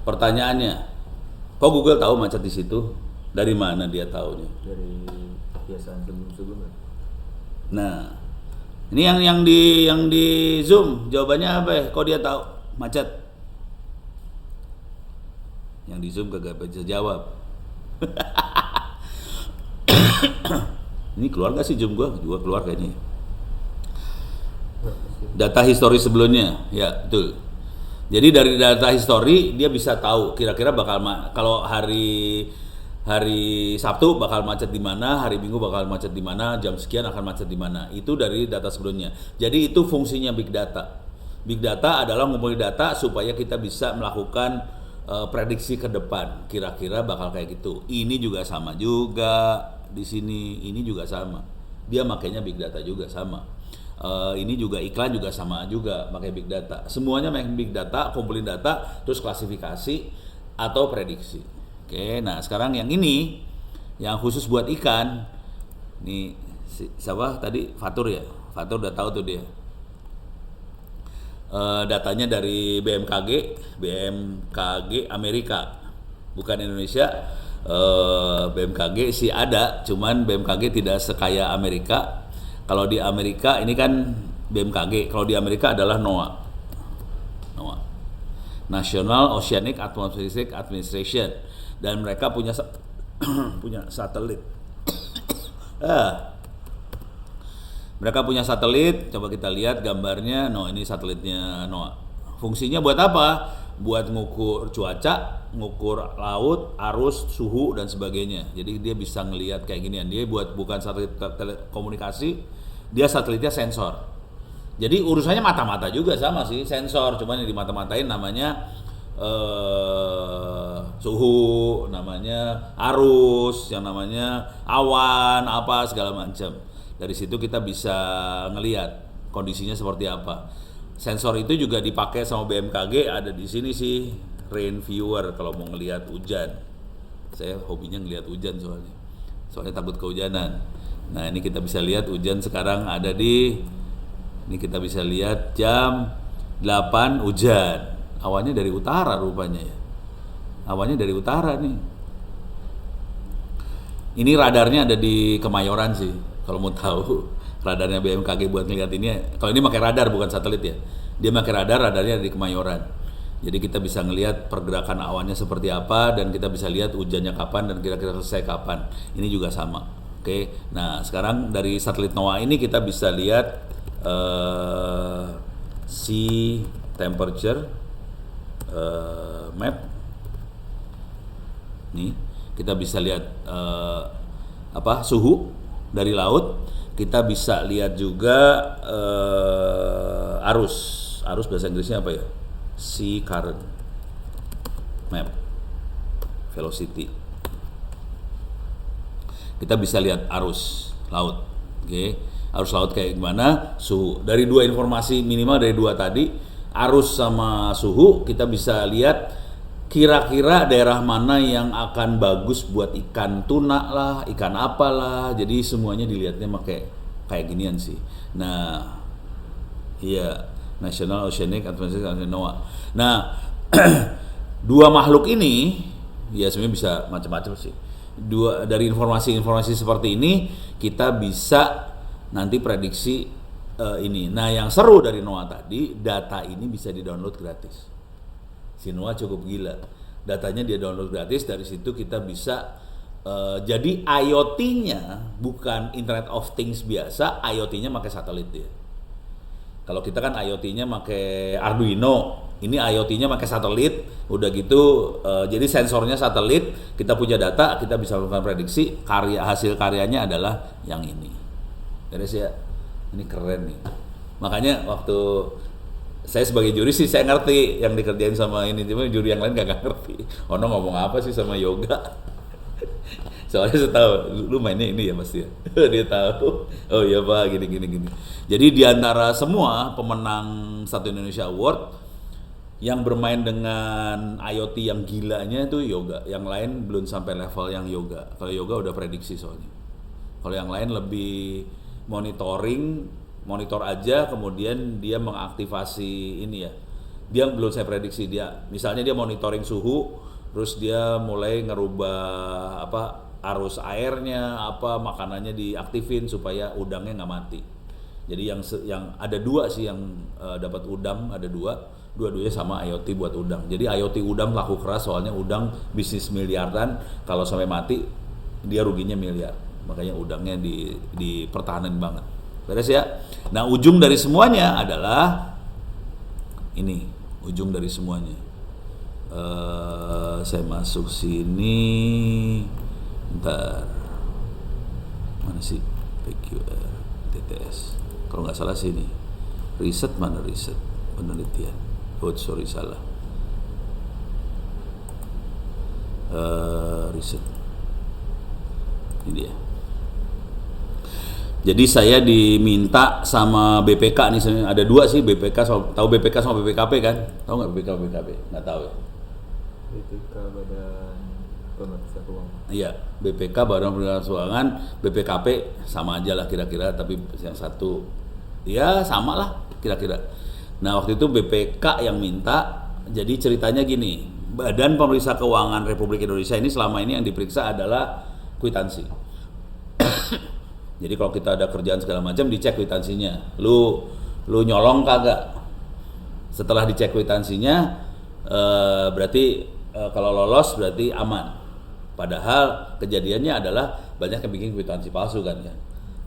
Pertanyaannya, kok Google tahu macet di situ? Dari mana dia tahunya? Dari kebiasaan sebelum-sebelumnya. Nah, ini yang di Zoom jawabannya apa ya? Kok dia tahu macet? Yang di Zoom kagak bisa jawab. Ini keluar gak sih Zoom gua? Juga keluar kayaknya. Data histori sebelumnya, ya betul. Jadi dari data history dia bisa tahu kira-kira bakal kalau hari Sabtu bakal macet di mana, hari Minggu bakal macet di mana, jam sekian akan macet di mana. Itu dari data sebelumnya. Jadi itu fungsinya big data. Big data adalah ngumpulin data supaya kita bisa melakukan prediksi ke depan. Kira-kira bakal kayak gitu. Ini juga sama juga di sini. Ini juga sama. Dia makainya big data juga sama. Ini juga iklan juga sama juga pakai big data. Semuanya main big data, kumpulin data, terus klasifikasi atau prediksi. Oke, nah sekarang yang ini yang khusus buat ikan. Nih siapa tadi Fatur ya? Fatur udah tahu tuh dia. Datanya dari BMKG Amerika, bukan Indonesia. BMKG sih ada, cuman BMKG tidak sekaya Amerika. Kalau di Amerika ini kan BMKG, kalau di Amerika adalah NOAA, National Oceanic Atmospheric Administration, dan mereka punya punya satelit. Mereka punya satelit, coba kita lihat gambarnya. Ini satelitnya NOAA. Fungsinya buat apa? Buat ngukur cuaca, ngukur laut, arus, suhu dan sebagainya. Jadi dia bisa ngelihat kayak ginian. Dia bukan satelit telekomunikasi, dia satelitnya sensor. Jadi urusannya mata-mata juga sama sih, sensor, cuman yang di mata-matain namanya suhu, namanya arus, yang namanya awan, apa segala macam. Dari situ kita bisa ngelihat kondisinya seperti apa. Sensor itu juga dipakai sama BMKG, ada di sini sih, rain viewer kalau mau ngelihat hujan. Saya hobinya ngelihat hujan soalnya takut kehujanan. Nah ini kita bisa lihat hujan sekarang ada ini kita bisa lihat jam 8 hujan. Awannya dari utara rupanya ya. Awannya dari utara nih. Ini radarnya ada di Kemayoran sih, kalau mau tahu. Radarnya BMKG buat ngelihat ini. Kalau ini pakai radar bukan satelit ya. Dia pakai radarnya ada di Kemayoran. Jadi kita bisa ngelihat pergerakan awannya seperti apa dan kita bisa lihat hujannya kapan dan kira-kira selesai kapan. Ini juga sama. Oke. Nah, sekarang dari satelit NOAA ini kita bisa lihat sea temperature map. Nih, kita bisa lihat suhu dari laut. Kita bisa lihat juga arus bahasa Inggrisnya apa ya? Sea current map, velocity. Kita bisa lihat arus laut, oke? Arus laut kayak gimana? Suhu. Dari dua informasi minimal dari dua tadi, arus sama suhu, kita bisa lihat kira-kira daerah mana yang akan bagus buat ikan tuna lah, ikan apalah. Jadi semuanya dilihatnya pakai kayak ginian sih. Nah, iya, National Oceanic Atmospheric Administration NOAA. Nah, dua makhluk ini ya sebenarnya bisa macam-macam sih. Dari informasi-informasi seperti ini kita bisa nanti prediksi ini. Nah, yang seru dari NOAA tadi, data ini bisa di-download gratis. Si NOAA cukup gila, datanya dia download gratis. Dari situ kita bisa jadi IoT-nya bukan Internet of Things biasa, IoT-nya pakai satelit dia. Kalau kita kan IoT-nya pakai Arduino, ini IoT-nya pakai satelit. Udah gitu, jadi sensornya satelit, kita punya data, kita bisa melakukan prediksi. Hasil karyanya adalah yang ini. Beres ya, ini keren nih. Makanya waktu saya sebagai juri sih saya ngerti yang dikerjain sama ini, cuma juri yang lain gak ngerti. Ono ngomong apa sih sama yoga? Soalnya saya tahu lu mainnya ini ya pasti ya. Dia tahu. Oh iya Pak, gini. Jadi di antara semua pemenang Satu Indonesia Award yang bermain dengan IoT yang gilanya itu yoga. Yang lain belum sampai level yang yoga. Kalau yoga udah prediksi soalnya. Kalau yang lain lebih monitor aja, kemudian dia mengaktifasi ini ya. Dia belum saya prediksi dia. Misalnya dia monitoring suhu, terus dia mulai ngerubah arus airnya, makanannya diaktifin supaya udangnya nggak mati. Jadi yang ada dua sih yang dapat udang, ada dua-duanya sama IoT buat udang. Jadi IoT udang laku keras soalnya udang bisnis miliaran, kalau sampai mati dia ruginya miliar. Makanya udangnya dipertahanin banget. Beres ya. Nah, ujung dari semuanya adalah ini. ujung dari semuanya. Saya masuk sini, bentar, mana sih PQR TTS? Kalau nggak salah sini. Riset mana riset penelitian? Oh sorry salah. Riset. Ini dia. Jadi saya diminta sama BPK nih, ada dua sih, BPK tahu BPK sama BPKP kan? Tahu nggak BPK BPKP? Nggak tahu ya? BPK Badan Pemeriksa Keuangan. Iya, BPK Badan Pemeriksa Keuangan, BPKP sama aja lah kira-kira, tapi yang satu ya sama lah kira-kira. Nah waktu itu BPK yang minta, jadi ceritanya gini, Badan Pemeriksa Keuangan Republik Indonesia ini selama ini yang diperiksa adalah kwitansi. Jadi kalau kita ada kerjaan segala macam dicek kwitansinya. Lu nyolong kagak? Setelah dicek kwitansinya berarti kalau lolos berarti aman. Padahal kejadiannya adalah banyak yang bikin kwitansi palsu kan ya.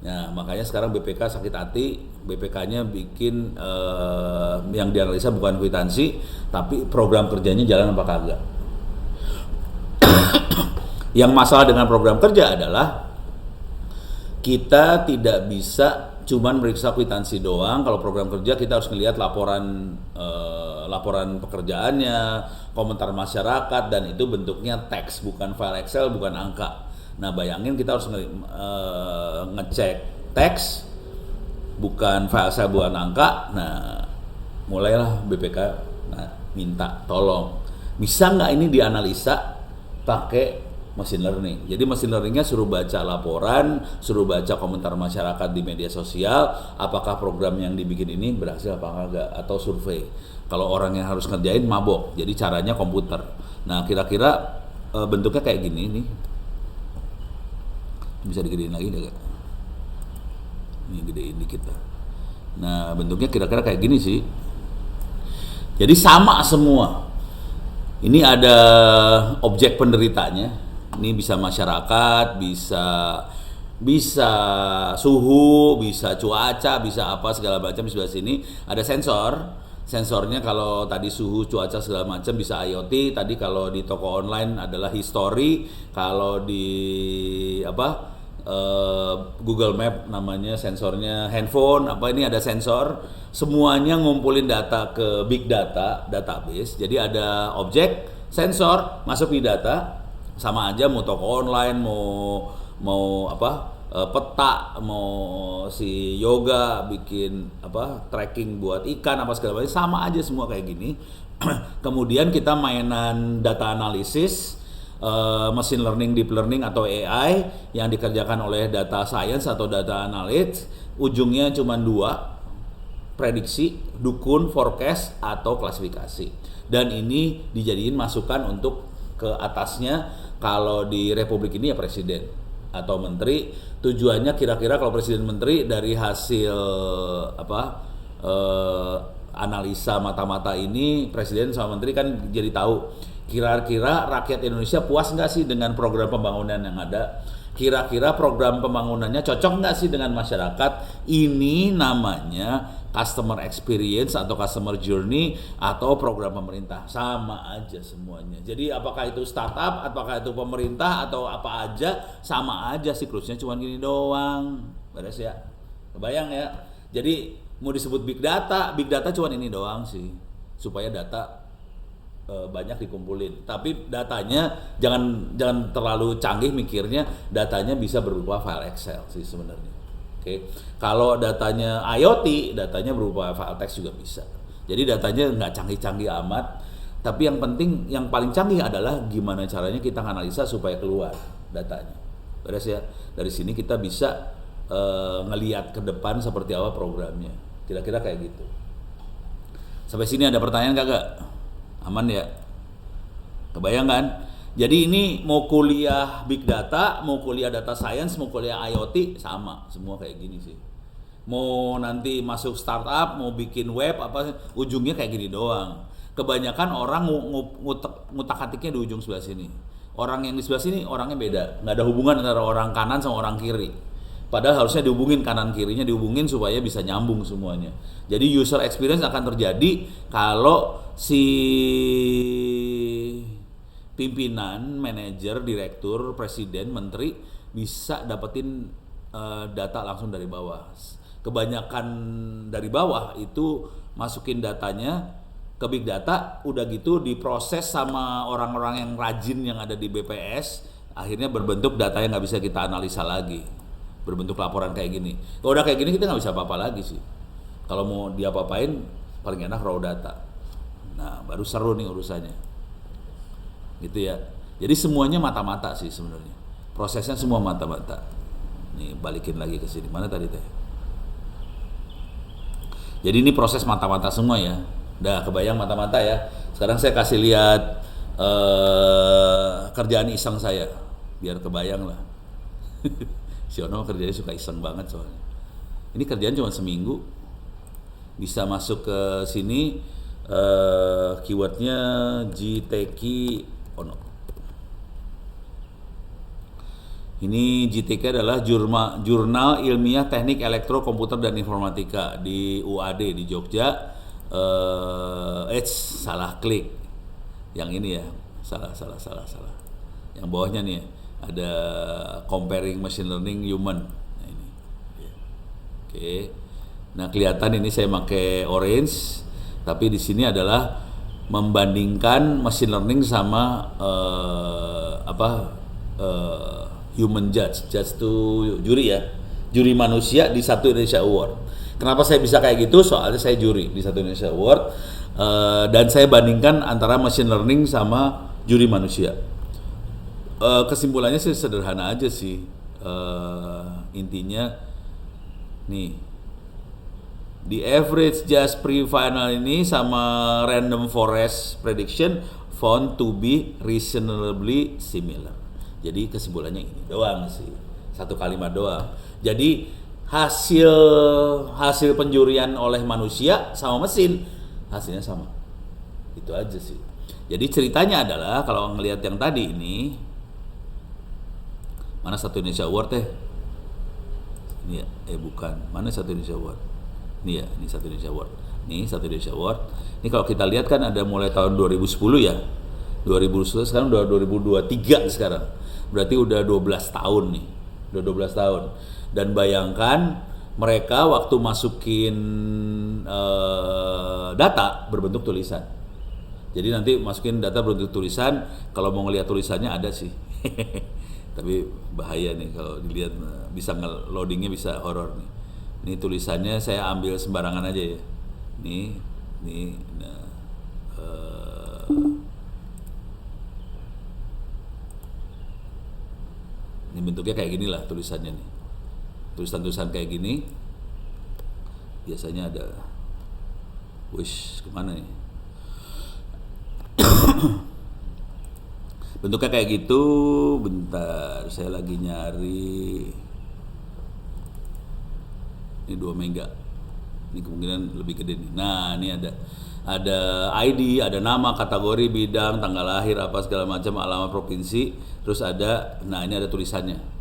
Nah, makanya sekarang BPK sakit hati, BPK-nya bikin yang dianalisa bukan kwitansi, tapi program kerjanya jalan apa kagak. Yang masalah dengan program kerja adalah kita tidak bisa cuman meriksa kwitansi doang. Kalau program kerja kita harus melihat laporan pekerjaannya, komentar masyarakat, dan itu bentuknya teks, bukan file Excel, bukan angka. Nah bayangin kita harus ngecek teks, bukan file Excel, bukan angka. Nah mulailah BPK minta tolong, bisa nggak ini dianalisa pakai machine learning. Jadi machine learningnya suruh baca laporan, suruh baca komentar masyarakat di media sosial, apakah program yang dibikin ini berhasil apa enggak, atau survei. Kalau orang yang harus ngerjain mabok, jadi caranya komputer. Nah kira-kira bentuknya kayak gini nih. Bisa digedein lagi enggak? Ini gedein dikit lah. Nah bentuknya kira-kira kayak gini sih. Jadi sama semua. Ini ada objek penderitanya. Ini bisa masyarakat, bisa suhu, bisa cuaca, bisa apa segala macam. Di sebelah sini ada sensor. Sensornya kalau tadi suhu, cuaca segala macam bisa IoT. Tadi kalau di toko online adalah history. Kalau di Google Map namanya sensornya handphone. Ini ada sensor. Semuanya ngumpulin data ke big data, database. Jadi ada objek, sensor, masuk di data. Sama aja mau toko online, mau peta, mau si yoga bikin tracking buat ikan apa segala macam, sama aja semua kayak gini. Kemudian kita mainan data analisis, machine learning, deep learning atau AI yang dikerjakan oleh data science atau data analyst. Ujungnya cuma dua, prediksi, dukun, forecast atau klasifikasi. Dan ini dijadiin masukan untuk ke atasnya. Kalau di Republik ini ya presiden atau menteri. Tujuannya kira-kira kalau presiden menteri dari hasil analisa mata-mata ini, presiden sama menteri kan jadi tahu kira-kira rakyat Indonesia puas nggak sih dengan program pembangunan yang ada. Kira-kira program pembangunannya cocok nggak sih dengan masyarakat. Ini namanya customer experience atau customer journey atau program pemerintah. Sama aja semuanya. Jadi apakah itu startup, apakah itu pemerintah atau apa aja, sama aja siklusnya cuma gini doang. Beres ya? Kebayang ya? Jadi mau disebut big data cuma ini doang sih. Supaya data banyak dikumpulin, tapi datanya jangan terlalu canggih mikirnya. Datanya bisa berupa file Excel sih sebenarnya. Oke. Kalau datanya IoT, datanya berupa file teks juga bisa. Jadi datanya nggak canggih-canggih amat, tapi yang penting, yang paling canggih adalah gimana caranya kita analisa supaya keluar datanya. Beres ya. Dari sini kita bisa ngelihat ke depan seperti apa programnya. Kira-kira kayak gitu. Sampai sini ada pertanyaan kagak? Aman ya? Kebayang kan? Jadi ini mau kuliah big data, mau kuliah data science, mau kuliah IoT, sama semua kayak gini sih. Mau nanti masuk startup, mau bikin web apa, ujungnya kayak gini doang. Kebanyakan orang ngutak-atiknya di ujung sebelah sini. Orang yang di sebelah sini orangnya beda, nggak ada hubungan antara orang kanan sama orang kiri. Padahal harusnya dihubungin kanan kirinya dihubungin supaya bisa nyambung semuanya. Jadi user experience akan terjadi kalau si pimpinan, manajer, direktur, presiden, menteri bisa dapetin data langsung dari bawah. Kebanyakan dari bawah itu masukin datanya ke big data, udah gitu diproses sama orang-orang yang rajin yang ada di BPS, akhirnya berbentuk data yang nggak bisa kita analisa lagi, berbentuk laporan kayak gini. Kalau udah kayak gini kita nggak bisa apa-apa lagi sih. Kalau mau diapa-apain paling enak raw data. Nah baru seru nih urusannya, gitu ya. Jadi semuanya mata-mata sih sebenarnya. Prosesnya semua mata-mata. Nih balikin lagi ke sini. Mana tadi teh? Jadi ini proses mata-mata semua ya. Udah kebayang mata-mata ya. Sekarang saya kasih lihat kerjaan iseng saya, biar kebayang lah. Si Ono kerjanya suka iseng banget soalnya. Ini kerjaan cuma seminggu, bisa masuk ke sini. Keywordnya GTK Ono. Ini GTK adalah Jurnal Ilmiah Teknik Elektro Komputer dan Informatika di UAD di Jogja. Salah klik. Yang ini ya, salah. Yang bawahnya nih ada comparing machine learning human. Nah ini. Oke. Nah kelihatan ini saya pakai orange, tapi di sini adalah membandingkan machine learning sama human judge to juri ya, juri manusia di Satu Indonesia Award. Kenapa saya bisa kayak gitu? Soalnya saya juri di Satu Indonesia Award dan saya bandingkan antara machine learning sama juri manusia. Kesimpulannya sih sederhana aja sih, intinya nih di average just pre-final ini sama random forest prediction found to be reasonably similar. Jadi kesimpulannya ini doang sih, satu kalimat doang. Jadi hasil penjurian oleh manusia sama mesin hasilnya sama, itu aja sih. Jadi ceritanya adalah kalau ngelihat yang tadi ini, mana Satu Indonesia Award ini ya, bukan, mana Satu Indonesia Award ini ya, ini Satu Indonesia Award, ini Satu Indonesia Award. Ini kalau kita lihat kan ada mulai tahun 2010 ya, 2010 sekarang udah 2023 sekarang, berarti udah 12 tahun nih, udah 12 tahun. Dan bayangkan mereka waktu masukin data berbentuk tulisan. Jadi nanti masukin data berbentuk tulisan, kalau mau ngelihat tulisannya ada sih. Tapi bahaya nih kalau dilihat, bisa loadingnya bisa horor nih. Ini tulisannya saya ambil sembarangan aja ya. Nih, nah, ini bentuknya kayak gini lah tulisannya nih. Tulisan-tulisan kayak gini biasanya ada. Wish, kemana nih? Bentuknya kayak gitu. Bentar, saya lagi nyari. Ini 2 mega. Ini kemungkinan lebih gede nih. Nah, ini ada ID, ada nama, kategori, bidang, tanggal lahir, apa segala macam, alamat provinsi. Terus ada, nah ini ada tulisannya.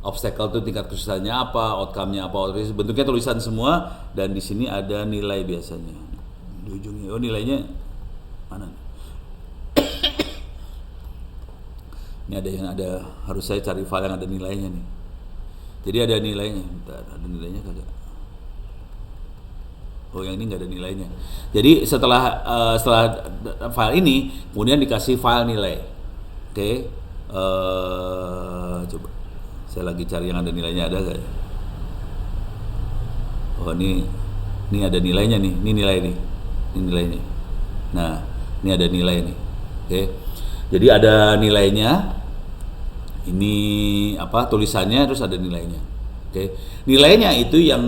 Obstacle itu tingkat kesusahannya apa, outcome-nya apa, bentuknya tulisan semua. Dan di sini ada nilai biasanya. Di ujungnya, nilainya mana? Ini ada harus saya cari file yang ada nilainya nih. Jadi ada nilainya. Bentar, ada nilainya kagak? Oh, yang ini nggak ada nilainya. Jadi setelah file ini, kemudian dikasih file nilai. Oke. Coba. Saya lagi cari yang ada nilainya, ada nggak? Oh, ini ada nilainya nih. Ini nilai nih. Ini nilainya. Nah, ini ada nilai nih. Oke. Jadi ada nilainya. Ini tulisannya, terus ada nilainya. Oke. Nilainya itu yang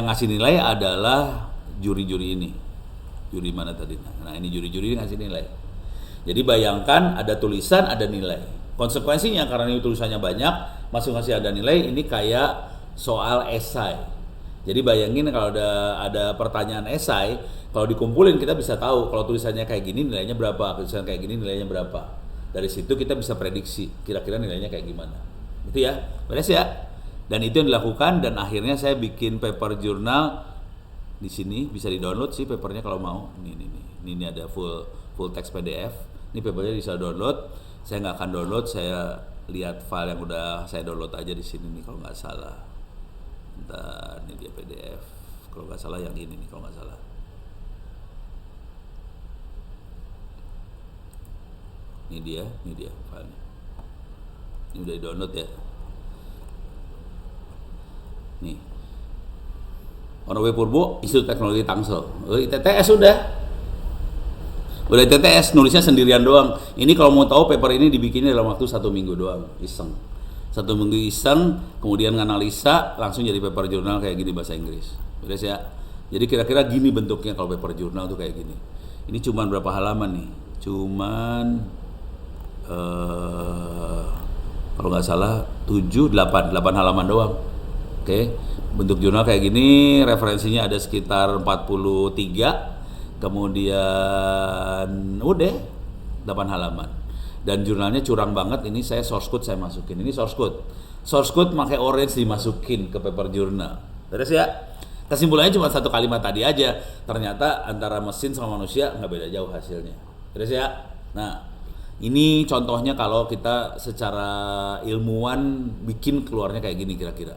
ngasih nilai adalah juri-juri ini. Juri mana tadi? Nah, ini juri-juri ngasih nilai. Jadi bayangkan ada tulisan, ada nilai. Konsekuensinya karena ini tulisannya banyak, masing-masing ada nilai, ini kayak soal esai. Jadi bayangin kalau ada pertanyaan esai, kalau dikumpulin kita bisa tahu kalau tulisannya kayak gini nilainya berapa, tulisan kayak gini nilainya berapa. Dari situ kita bisa prediksi kira-kira nilainya kayak gimana. Gitu ya. Beres ya? Dan itu yang dilakukan, dan akhirnya saya bikin paper journal di sini, bisa di-download sih papernya kalau mau. Ini ada full text PDF. Ini papernya bisa download. Saya nggak akan download, saya lihat file yang udah saya download aja di sini nih kalau nggak salah. Bentar, ini dia PDF. Kalau nggak salah yang ini nih kalau nggak salah. Ini dia filenya. Ini udah di-download ya. Nih. Onowe Purbo, Institut Teknologi Tangsel. ITTS udah ITTS, nulisnya sendirian doang. Ini kalau mau tahu paper ini dibikinnya dalam waktu 1 minggu doang, iseng. 1 minggu iseng, kemudian nganalisa, langsung jadi paper jurnal kayak gini bahasa Inggris. Beres ya? Jadi kira-kira gini bentuknya kalau paper jurnal tuh kayak gini. Ini cuman berapa halaman nih? Cuman kalau nggak salah 8 halaman doang. Oke, bentuk jurnal kayak gini, referensinya ada sekitar 43, kemudian udah 8 halaman. Dan jurnalnya curang banget, ini saya source code saya masukin. Ini source code pakai orange dimasukin ke paper jurnal. Beres ya? Kesimpulannya cuma satu kalimat tadi aja, ternyata antara mesin sama manusia nggak beda jauh hasilnya. Beres ya? Nah, ini contohnya kalau kita secara ilmuwan bikin keluarnya kayak gini kira-kira.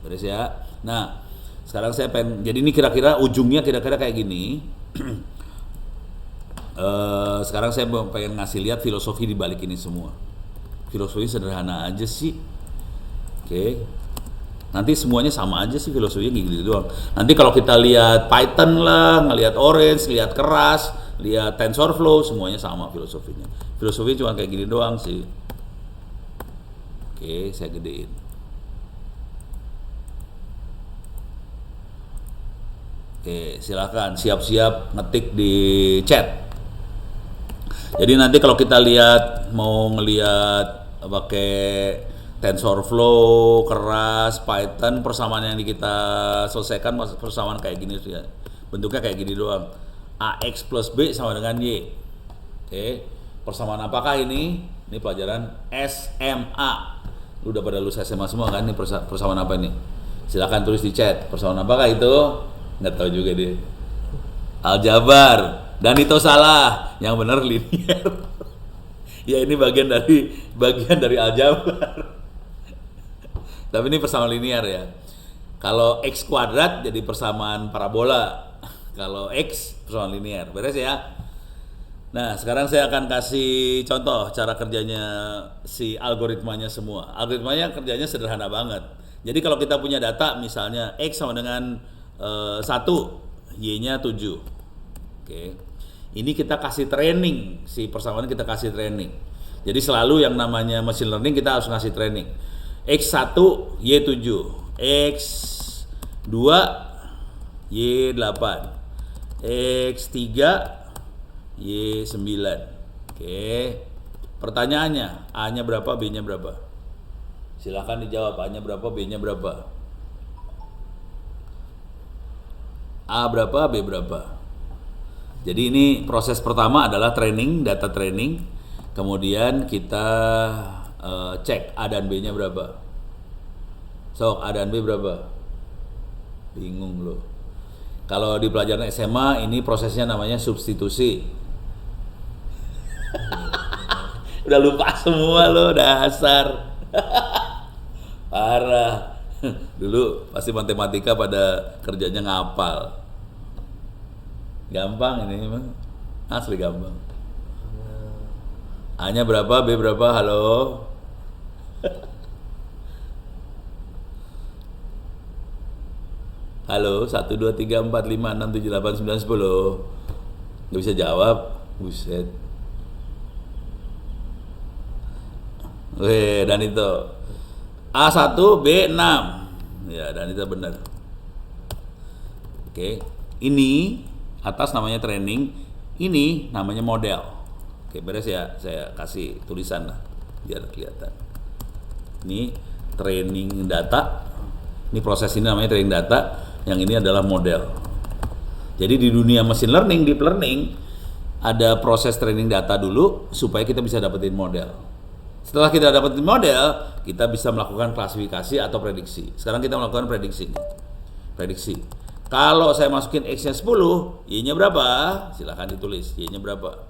Beres ya. Nah, sekarang saya pengen, jadi ini kira-kira ujungnya kira-kira kayak gini. Sekarang saya pengen ngasih lihat filosofi di balik ini semua. Filosofi sederhana aja sih. Oke. Nanti semuanya sama aja sih filosofinya gitu doang. Nanti kalau kita lihat Python lah, ngelihat Orange, lihat Keras, lihat TensorFlow, semuanya sama filosofinya. Filosofi cuma kayak gini doang sih. Oke, saya gedein. Oke, silakan siap-siap ngetik di chat. Jadi nanti kalau kita lihat mau ngelihat pakai TensorFlow, Keras, Python, persamaan yang kita selesaikan persamaan kayak gini ya. Bentuknya kayak gini doang. AX plus B sama dengan Y. Oke, persamaan apakah ini? Ini pelajaran SMA. Lu udah pada lulus SMA semua kan? Ini persamaan apa ini? Silakan tulis di chat. Persamaan apakah itu? Nggak tahu juga dia. Aljabar. Dan itu salah. Yang benar linear. Ya ini bagian dari aljabar. Tapi ini persamaan linear ya. Kalau X kuadrat jadi persamaan parabola. Kalau X persamaan linear. Beres ya? Nah, sekarang saya akan kasih contoh cara kerjanya si algoritmanya semua. Algoritmanya kerjanya sederhana banget. Jadi kalau kita punya data misalnya X sama dengan 1, Y-nya 7. Oke. Ini kita kasih training, si persamaan kita kasih training. Jadi selalu yang namanya machine learning kita harus ngasih training. X1, Y7, X2, Y8, X3, Y9. Oke. Pertanyaannya, A-nya berapa, B-nya berapa? Silahkan dijawab, A-nya berapa, B-nya berapa? A berapa, B berapa? Jadi ini proses pertama adalah training, data training. Kemudian kita cek A dan B-nya berapa. So, A dan B berapa? Bingung loh. Kalau di pelajaran SMA ini prosesnya namanya substitusi. Udah lupa semua loh, dasar. Parah. Dulu pasti matematika pada kerjanya ngapal. Gampang ini memang, asli gampang. A-nya berapa, B berapa, halo? Halo, 1, 2, 3, 4, 5, 6, 7, 8, 9, 10. Nggak bisa jawab, buset. Weh, dan itu A1, B6. Ya, dan itu benar. Oke, ini atas namanya training, ini namanya model. Oke, beres ya, saya kasih tulisan lah biar kelihatan. Ini training data. Ini proses ini namanya training data, yang ini adalah model. Jadi di dunia machine learning, deep learning, ada proses training data dulu supaya kita bisa dapetin model. Setelah kita dapat model, kita bisa melakukan klasifikasi atau prediksi. Sekarang kita melakukan prediksi nih. Prediksi. Kalau saya masukin X-nya 10, Y-nya berapa? Silahkan ditulis. Y-nya berapa?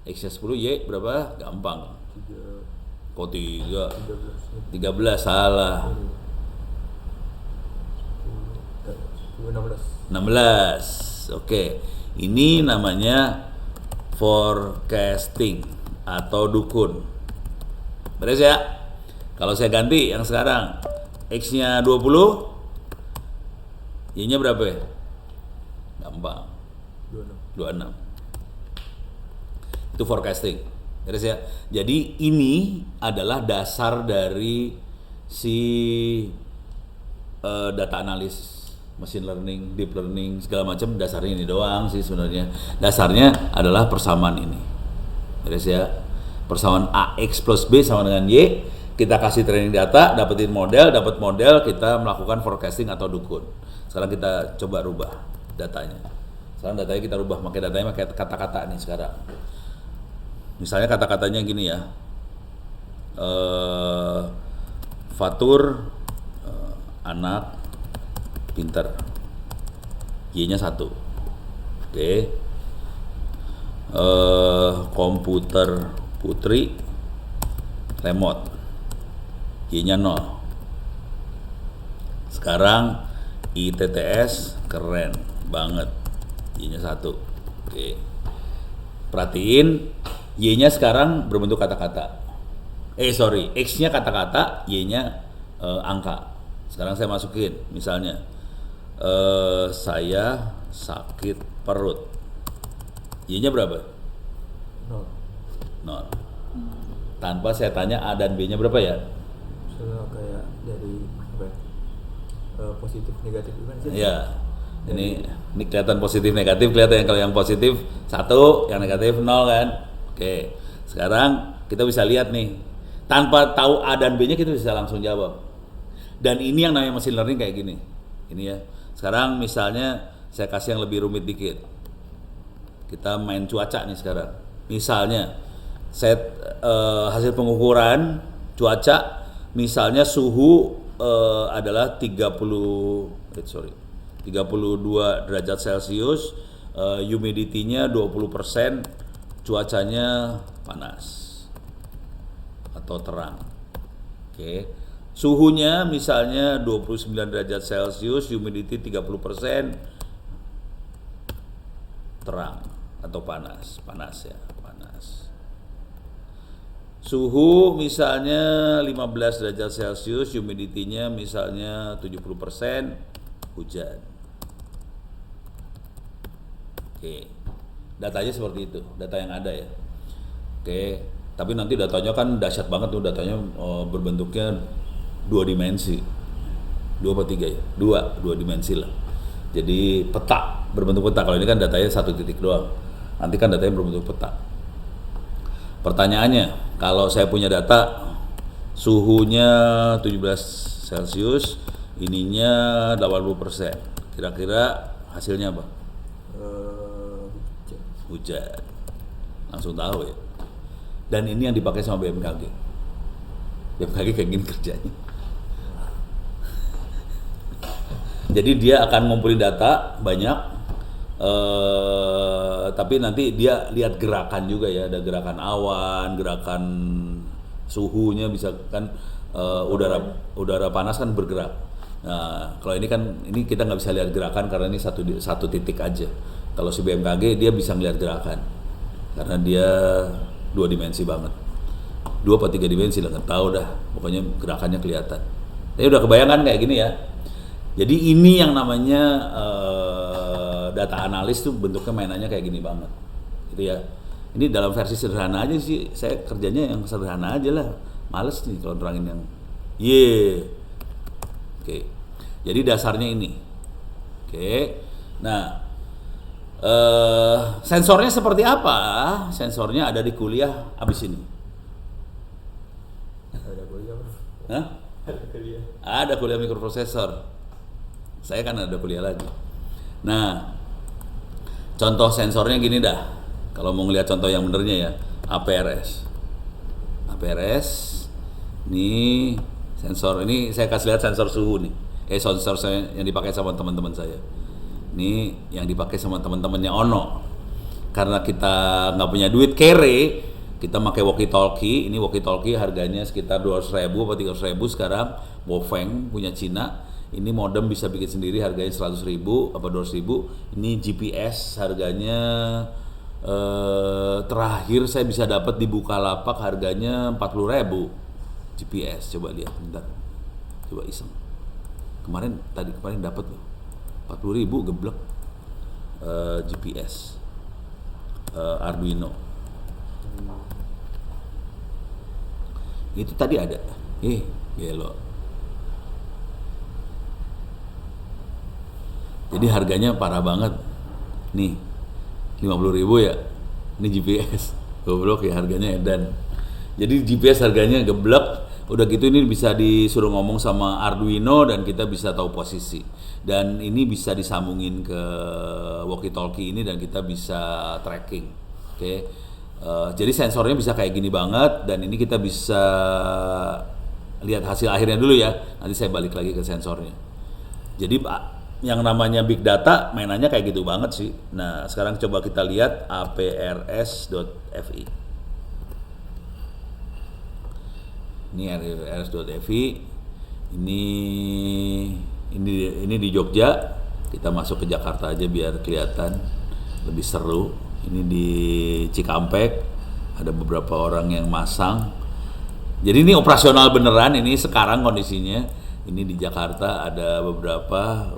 X-nya 10, Y berapa? Gampang. 3, Kok 3? 13, 13, salah. 16. 16. Oke. Ini namanya forecasting atau dukun. Beres ya? Kalau saya ganti yang sekarang, X-nya 20, Y-nya berapa ya? Gampang. 26. Itu forecasting. Beres ya? Jadi ini adalah dasar dari si data analis, machine learning, deep learning, segala macam. Dasarnya ini doang sih sebenarnya. Dasarnya adalah persamaan ini. Beres ya? Persamaan AX plus B sama dengan Y. Kita kasih training data, dapetin model, dapat model, kita melakukan forecasting atau dukun. Sekarang kita coba rubah datanya. Sekarang datanya kita rubah, pakai datanya pakai kata-kata nih sekarang. Misalnya kata-katanya gini ya. Fatur anak pinter. Y-nya 1. Oke. Komputer putri remote. Y-nya 0. Sekarang ITTS keren banget. Y-nya 1. Oke. Perhatiin Y-nya sekarang berbentuk kata-kata. X-nya kata-kata, Y-nya angka. Sekarang saya masukin, misalnya saya sakit perut. Y-nya berapa? 0. Tanpa saya tanya A dan B-nya berapa ya? Misalnya kayak dari apa ya? Positif negatif itu kan sih. Ya. Ini kelihatan positif negatif, kelihatan kalau yang positif 1, yang negatif 0 kan. Oke. Sekarang kita bisa lihat nih. Tanpa tahu A dan B-nya kita bisa langsung jawab. Dan ini yang namanya machine learning kayak gini. Ini ya. Sekarang misalnya saya kasih yang lebih rumit dikit. Kita main cuaca nih sekarang. Misalnya set hasil pengukuran cuaca, misalnya suhu adalah 32 derajat Celcius, humidity-nya 20%, cuacanya panas atau terang. Oke. Suhunya misalnya 29 derajat Celcius, humidity 30%, terang atau panas ya, panas. Suhu misalnya 15 derajat Celcius, humidity-nya misalnya 70%, hujan. Oke. Datanya seperti itu, data yang ada ya. Oke, tapi nanti datanya kan dahsyat banget tuh, datanya berbentuknya 2 dimensi. 2 apa 3 ya? 2 dimensi lah. Jadi peta, berbentuk peta. Kalau ini kan datanya 1 titik doang. Nanti kan datanya berbentuk peta. Pertanyaannya, kalau saya punya data suhunya 17 Celcius, ininya 80%. Kira-kira hasilnya apa? Hujan. Langsung tahu ya. Dan ini yang dipakai sama BMKG. BMKG kayak gini kerjanya. Jadi dia akan ngumpulin data banyak, tapi nanti dia lihat gerakan juga ya, ada gerakan awan, gerakan suhunya, bisa kan udara panas kan bergerak. Nah, kalau ini kan kita nggak bisa lihat gerakan karena ini satu titik aja. Kalau si BMKG dia bisa ngelihat gerakan karena dia 2 dimensi banget, 2 atau 3 dimensi lah, nggak tahu dah. Pokoknya gerakannya kelihatan. Tapi udah kebayangkan kayak gini ya. Jadi ini yang namanya data analis tuh bentuknya mainannya kayak gini banget, gitu ya. Ini dalam versi sederhana aja sih, saya kerjanya yang sederhana aja lah. Males nih kalau terangin yang Oke. Jadi dasarnya ini. Oke. Nah, sensornya seperti apa? Sensornya ada di kuliah abis ini. Ada kuliah. Hah? Ada kuliah. Ada kuliah mikroprosesor. Saya kan ada kuliah lagi. Nah, contoh sensornya gini dah. Kalau mau ngelihat contoh yang benernya ya, APRS. APRS. Ini sensor, ini saya kasih lihat sensor suhu nih. Sensor saya yang dipakai sama teman-teman saya. Ini yang dipakai sama teman-temannya Ono. Karena kita nggak punya duit kere, kita pakai walkie talkie. Ini walkie talkie harganya sekitar 200.000 atau 300.000 sekarang. Wofeng punya Cina. Ini modem bisa bikin sendiri, harganya 100.000 apa 200.000. Ini GPS harganya terakhir saya bisa dapat di Bukalapak harganya 40.000. GPS, coba lihat bentar. Coba iseng. Kemarin dapat loh. 40.000 geblek. GPS. Arduino. Itu tadi ada. Gelo. Jadi harganya parah banget. Nih, 50.000 ya. Ini GPS. Goblok ya harganya edan. Jadi GPS harganya geblek. Udah gitu ini bisa disuruh ngomong sama Arduino dan kita bisa tahu posisi. Dan ini bisa disambungin ke walkie talkie ini dan kita bisa tracking. Oke. Jadi sensornya bisa kayak gini banget dan ini kita bisa lihat hasil akhirnya dulu ya. Nanti saya balik lagi ke sensornya. Jadi yang namanya big data mainannya kayak gitu banget sih. Nah, sekarang coba kita lihat aprs.fi. Ini aprs.fi. Ini di Jogja. Kita masuk ke Jakarta aja biar kelihatan lebih seru. Ini di Cikampek. Ada beberapa orang yang masang. Jadi ini operasional beneran. Ini sekarang kondisinya. Ini di Jakarta ada beberapa.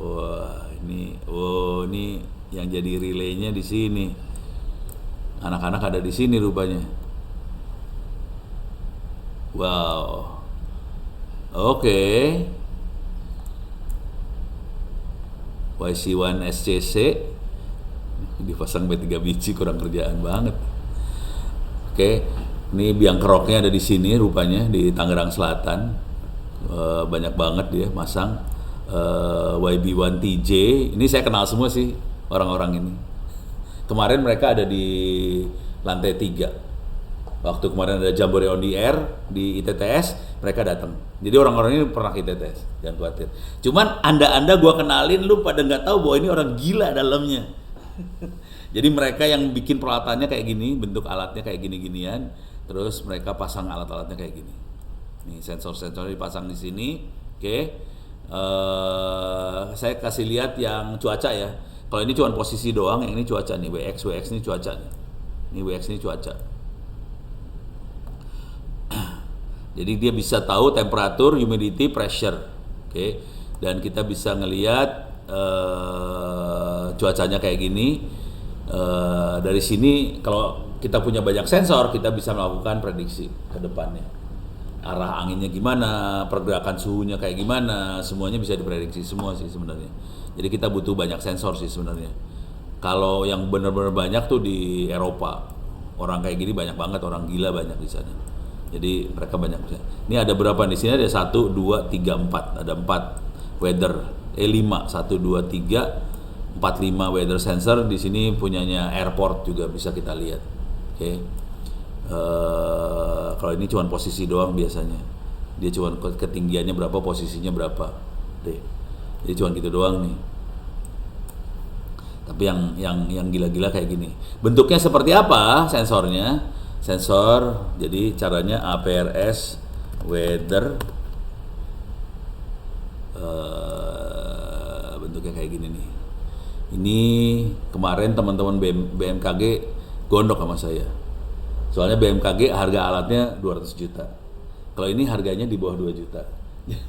Ini yang jadi relaynya di sini. Anak-anak ada di sini rupanya. Wow. Oke. YC1 SCC dipasang B3 biji, kurang kerjaan banget. Oke. Ini biang keroknya ada di sini rupanya di Tangerang Selatan. Banyak banget dia masang. YB1TJ. Ini saya kenal semua sih orang-orang ini. Kemarin mereka ada di lantai 3. Waktu kemarin ada Jambore on the Air di ITTS, mereka datang. Jadi orang-orang ini pernah ITTS, jangan khawatir. Cuman anda gua kenalin, lu pada nggak tahu bahwa ini orang gila dalamnya. Jadi mereka yang bikin peralatannya kayak gini, bentuk alatnya kayak gini-ginian, terus mereka pasang alat-alatnya kayak gini. Nih sensor-sensornya dipasang di sini, oke. Saya kasih lihat yang cuaca ya. Kalau ini cuma posisi doang, yang ini cuaca nih, WX ini cuaca nih. Ini WX ini cuaca. Jadi dia bisa tahu temperatur, humidity, pressure, oke. Dan kita bisa ngelihat cuacanya kayak gini. Dari sini kalau kita punya banyak sensor, kita bisa melakukan prediksi ke depannya. Arah anginnya gimana, pergerakan suhunya kayak gimana, semuanya bisa diprediksi semua sih sebenarnya. Jadi kita butuh banyak sensor sih sebenarnya. Kalau yang benar-benar banyak tuh di Eropa, orang kayak gini banyak banget, orang gila banyak di sana. Jadi mereka banyak. Ini ada berapa di sini? Ada 1, 2, 3, 4. Ada 4 weather. 5, 1, 2, 3, 4, 5 weather sensor. Di sini punyanya airport juga bisa kita lihat. Oke. Kalau ini cuma posisi doang biasanya. Dia cuma ketinggiannya berapa, posisinya berapa. Jadi cuma gitu doang nih. Tapi yang gila-gila kayak gini. Bentuknya seperti apa sensornya? Sensor, jadi caranya APRS weather, bentuknya kayak gini nih. Ini kemarin teman-teman BMKG gondok sama saya. Soalnya BMKG harga alatnya 200 juta. Kalau ini harganya di bawah 2 juta.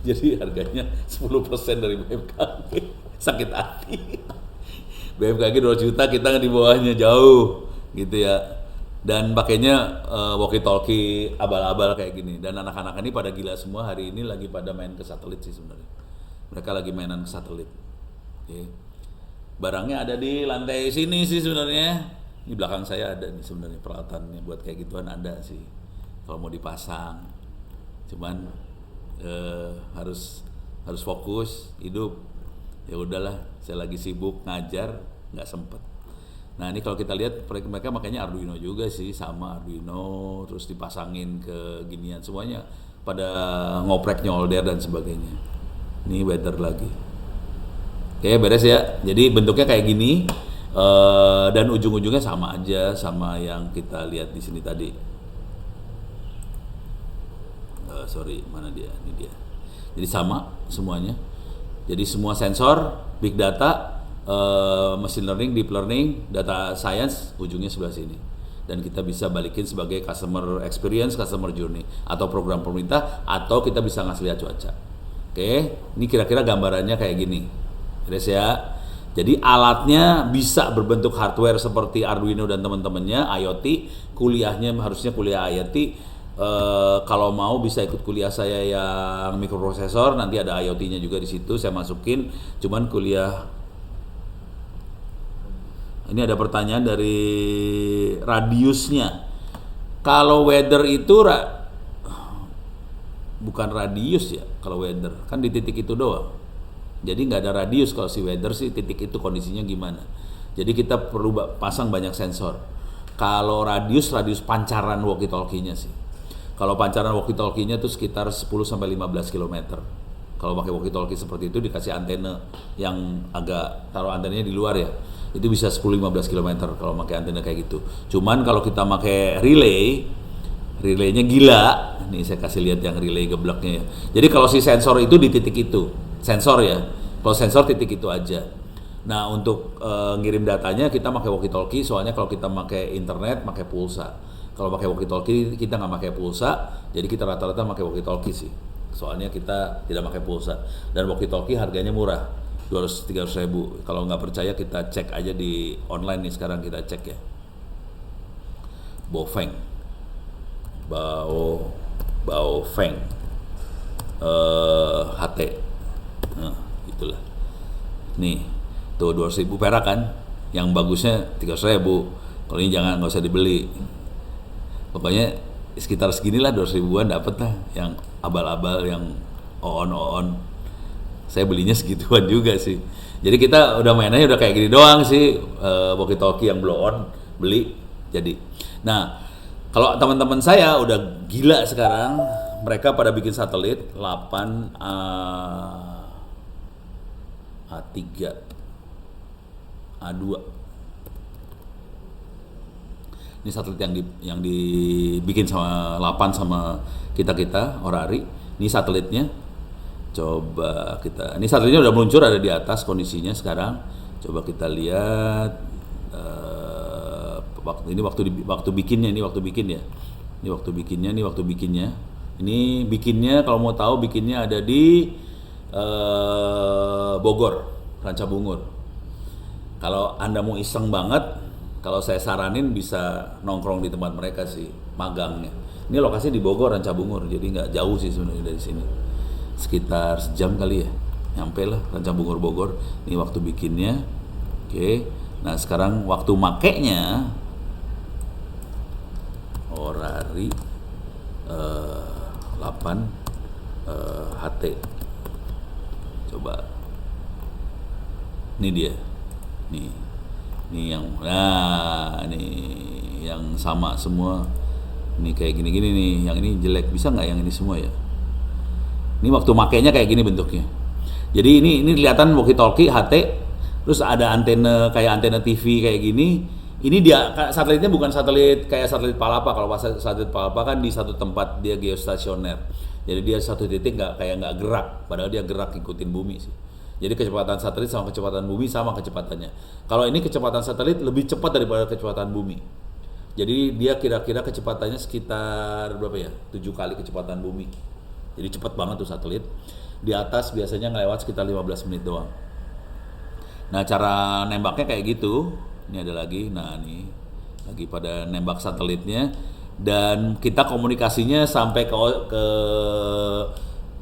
Jadi harganya 10% dari BMKG. Sakit hati. BMKG 200 juta, kita di bawahnya jauh gitu ya. Dan pakainya walkie talkie abal-abal kayak gini. Dan anak-anak ini pada gila semua, hari ini lagi pada main ke satelit sih sebenarnya. Mereka lagi mainan ke satelit. Oke. Barangnya ada di lantai sini sih sebenarnya. Di belakang saya ada nih sebenarnya peralatannya buat kayak gituan ada sih. Kalau mau dipasang. Cuman harus fokus hidup. Ya udahlah, saya lagi sibuk ngajar, nggak sempet. Nah ini kalau kita lihat mereka makanya Arduino juga sih, sama Arduino, terus dipasangin ke ginian semuanya pada ngoprek nyolder dan sebagainya. Ini weather lagi. Oke, beres ya. Jadi bentuknya kayak gini dan ujung-ujungnya sama aja sama yang kita lihat di sini tadi. Sorry, mana dia? Ini dia. Jadi sama semuanya. Jadi semua sensor, big data, machine learning, deep learning, data science, ujungnya sebelah sini. Dan kita bisa balikin sebagai customer experience, customer journey, atau program pemerintah, atau kita bisa ngasih lihat cuaca. Oke, ini kira-kira gambarannya kayak gini. Beres ya. Jadi alatnya bisa berbentuk hardware seperti Arduino dan teman-temannya, IoT, kuliahnya harusnya kuliah IoT. Kalau mau bisa ikut kuliah saya yang mikroprosesor, nanti ada IoT-nya juga di situ saya masukin. Cuman kuliah ini ada pertanyaan dari radiusnya. Kalau weather itu bukan radius ya, kalau weather kan di titik itu doang. Jadi nggak ada radius kalau si weather sih, titik itu kondisinya gimana. Jadi kita perlu pasang banyak sensor. Kalau radius pancaran walkie-talkie-nya sih. Kalau pancaran walkie-talkie-nya itu sekitar 10 sampai 15 km. Kalau pakai walkie-talkie seperti itu dikasih antena yang agak taruh antenanya di luar ya. Itu bisa 10-15 km kalau pakai antena kayak gitu. Cuman kalau kita pakai relaynya gila. Nih saya kasih lihat yang relay geblaknya ya. Jadi kalau si sensor itu di titik itu, sensor ya. Kalau sensor titik itu aja. Nah untuk ngirim datanya kita pakai walkie-talkie. Soalnya kalau kita pakai internet, pakai pulsa. Kalau pakai walkie-talkie kita nggak pakai pulsa. Jadi kita rata-rata pakai walkie-talkie sih. Soalnya kita tidak pakai pulsa. Dan walkie-talkie harganya murah. 200-300 ribu. Kalau nggak percaya kita cek aja di online nih, sekarang kita cek ya. Baofeng HT. Nah, itulah. Nih, tuh 200 ribu perak kan. Yang bagusnya 300 ribu. Kalau ini nggak usah dibeli. Pokoknya sekitar seginilah 200 ribuan dapat lah. Yang abal-abal, yang on. Saya belinya segituan juga sih. Jadi kita udah mainannya udah kayak gini doang sih. Walkie-talkie yang blow on beli jadi. Nah, kalau teman-teman saya udah gila sekarang, mereka pada bikin satelit 8 A3 A2. Ini satelit yang dibikin sama 8 sama kita Orari. Ini satelitnya. Coba ini satelitnya udah meluncur, ada di atas kondisinya sekarang. Coba kita lihat waktu bikinnya. Ini bikinnya kalau mau tahu bikinnya ada di Bogor, Ranca Bungur. Kalau Anda mau iseng banget, kalau saya saranin bisa nongkrong di tempat mereka sih, magangnya. Ini lokasinya di Bogor, Ranca Bungur, jadi nggak jauh sih sebenarnya dari sini. Sekitar sejam kali ya, nyampe lah Ranca Bungur Bogor. Ini waktu bikinnya. Oke. Nah sekarang waktu makainya Orari 8 HT. Coba. Ini dia. Nih yang yang sama semua. Ini kayak gini-gini nih. Yang ini jelek, bisa nggak yang ini semua ya? Ini waktu makainya kayak gini bentuknya. Jadi ini kelihatan walkie-talkie HT, terus ada antena kayak antena TV kayak gini. Ini dia satelitnya bukan satelit kayak satelit Palapa. Kalau satelit Palapa kan di satu tempat dia geostasioner. Jadi dia satu titik nggak gerak, padahal dia gerak ikutin bumi sih. Jadi kecepatan satelit sama kecepatan bumi sama kecepatannya. Kalau ini kecepatan satelit lebih cepat daripada kecepatan bumi. Jadi dia kira-kira kecepatannya sekitar berapa ya? 7 kali kecepatan bumi. Jadi cepat banget tuh satelit. Di atas biasanya ngelewat sekitar 15 menit doang. Nah cara nembaknya kayak gitu. Ini ada lagi. Nah nih lagi pada nembak satelitnya. Dan kita komunikasinya sampai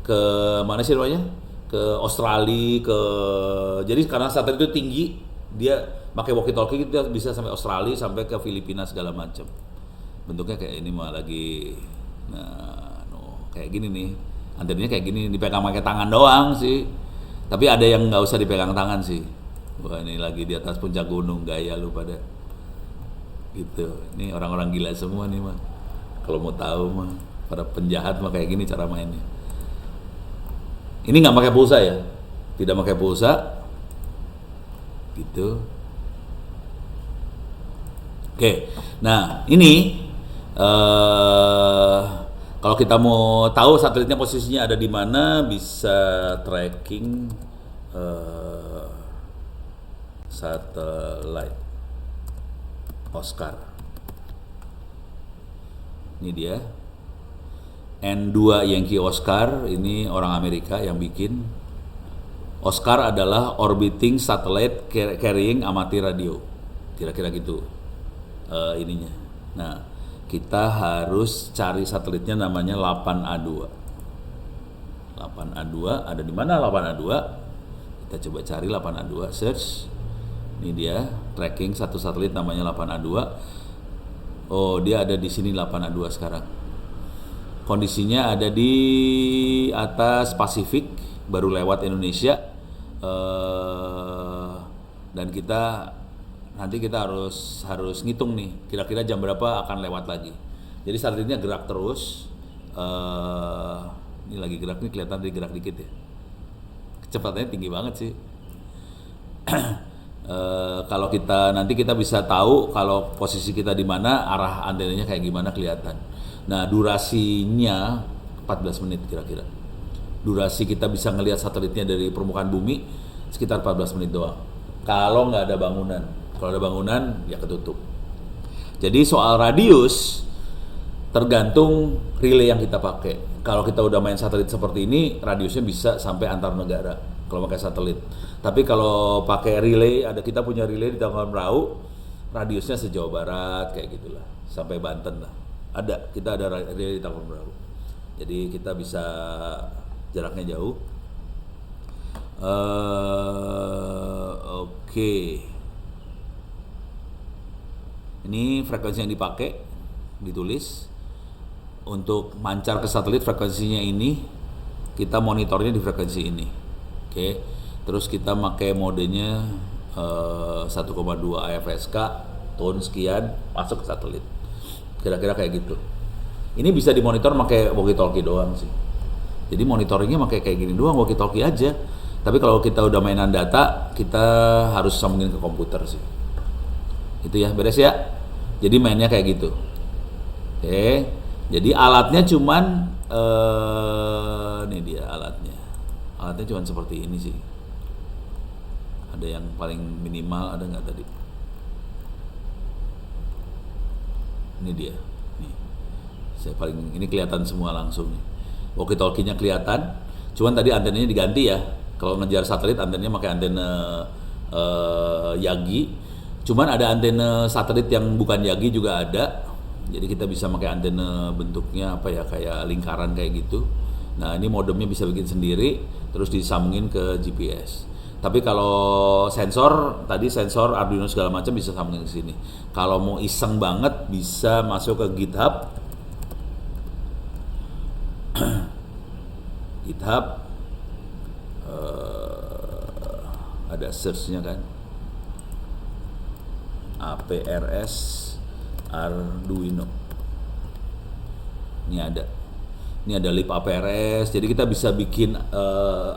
ke mana sih namanya? Ke Australia, jadi karena satelit itu tinggi, dia pakai walkie-talkie kita bisa sampai Australia, sampai ke Filipina segala macam. Bentuknya kayak ini mah lagi. Nah kayak gini nih, antenanya kayak gini, dipegang pakai tangan doang sih. Tapi ada yang nggak usah dipegang tangan sih. Wah ini lagi di atas puncak gunung, gaya lu pada. gitu. Ini orang-orang gila semua nih mah. Kalau mau tahu mah, para penjahat mah kayak gini cara mainnya. Ini nggak pakai pulsa ya, tidak pakai pulsa, gitu. Oke, nah ini kalau kita mau tahu satelitnya posisinya ada di mana, bisa tracking satelit Oscar. Ini dia. N2 Yankee Oscar, ini orang Amerika yang bikin. Oscar adalah orbiting satellite carrying amateur radio. Kira-kira gitu ininya. Nah, kita harus cari satelitnya namanya 8A2. 8A2 ada di mana 8A2? Kita coba cari 8A2, search. Ini dia, tracking satu satelit namanya 8A2. Oh, dia ada di sini 8A2 sekarang. Kondisinya ada di atas Pasifik, baru lewat Indonesia. Dan nanti kita harus ngitung nih, kira-kira jam berapa akan lewat lagi. Jadi satelitnya gerak terus. Ini lagi gerak nih, kelihatan dia gerak dikit ya. Kecepatannya tinggi banget sih. Kalau nanti kita bisa tahu kalau posisi kita di mana, arah antenanya kayak gimana kelihatan. Nah, durasinya 14 menit kira-kira. Durasi kita bisa ngelihat satelitnya dari permukaan bumi sekitar 14 menit doang. Kalau nggak ada bangunan. Kalau ada bangunan ya ketutup. Jadi soal radius tergantung relay yang kita pakai. Kalau kita udah main satelit seperti ini, radiusnya bisa sampai antar negara kalau pakai satelit. Tapi kalau pakai relay, kita punya relay di Tangkuban Perahu, radiusnya sejauh barat kayak gitulah, sampai Banten lah. Kita ada relay di Tangkuban Perahu. Jadi kita bisa jaraknya jauh. Oke. Ini frekuensi yang dipakai, ditulis. Untuk mancar ke satelit frekuensinya ini, kita monitornya di frekuensi ini. Oke. Terus kita pakai modenya 1,2 AFSK, tone sekian, masuk ke satelit. Kira-kira kayak gitu. Ini bisa dimonitor pakai walkie-talkie doang sih. Jadi monitoringnya pakai kayak gini doang, walkie-talkie aja. Tapi kalau kita udah mainan data, kita harus sambungin ke komputer sih. Itu ya, beres ya. Jadi mainnya kayak gitu. Oke. Jadi alatnya cuman ini dia alatnya. Alatnya cuman seperti ini sih. Ada yang paling minimal, ada nggak tadi? Ini dia. Nih. Ini kelihatan semua langsung nih. Walkie-talkie-nya kelihatan. Cuman tadi antenanya diganti ya. Kalau ngejar satelit antenanya pakai antena Yagi. Cuman ada antena satelit yang bukan Yagi juga ada. Jadi kita bisa pakai antena bentuknya apa ya, kayak lingkaran kayak gitu. Nah, ini modemnya bisa bikin sendiri, terus disambungin ke GPS. Tapi kalau sensor Arduino segala macam bisa sambungin ke sini. Kalau mau iseng banget bisa masuk ke GitHub. GitHub ada search-nya kan. APRS Arduino. Ini ada lib APRS. Jadi kita bisa bikin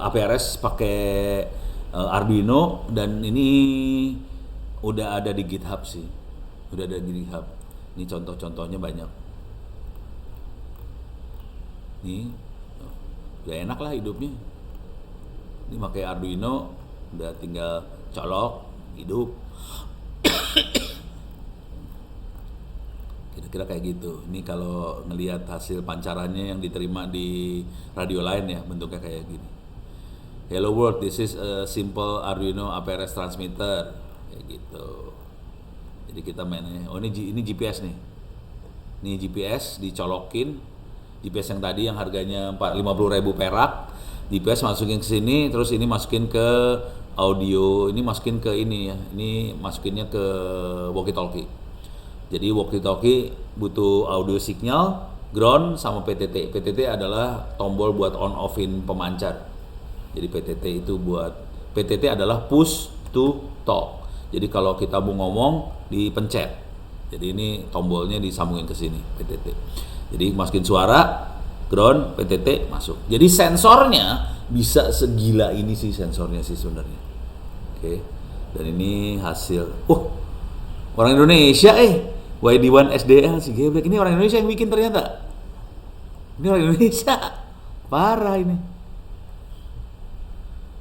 APRS pakai Arduino, dan ini udah ada di GitHub sih. Udah ada di GitHub. Ini contoh-contohnya banyak. Nih, udah enak lah hidupnya. Ini pakai Arduino, udah tinggal colok, hidup. Kira-kira kayak gitu. Ini kalau ngelihat hasil pancarannya yang diterima di radio lain ya, bentuknya kayak gini. Hello world, this is a simple Arduino APRS transmitter, kayak gitu. Jadi kita mainnya, ini GPS nih. Ini GPS dicolokin, GPS yang tadi yang harganya 50.000 perak, GPS masukin ke sini, terus ini masukin ke audio, ini masukin ke ini ya, ini masukinnya ke walkie-talkie. Jadi walkie-talkie butuh audio signal, ground sama PTT. PTT adalah tombol buat on offin pemancar. Jadi PTT adalah push to talk. Jadi kalau kita mau ngomong dipencet. Jadi ini tombolnya disambungin ke sini, PTT. Jadi masukin suara, ground, PTT masuk. Jadi sensornya bisa segila ini sih sensornya sih sebenarnya. Oke. Dan ini hasil. Orang Indonesia YD1 SDL si geblek ini orang Indonesia yang bikin ternyata. Ini orang Indonesia. Parah ini.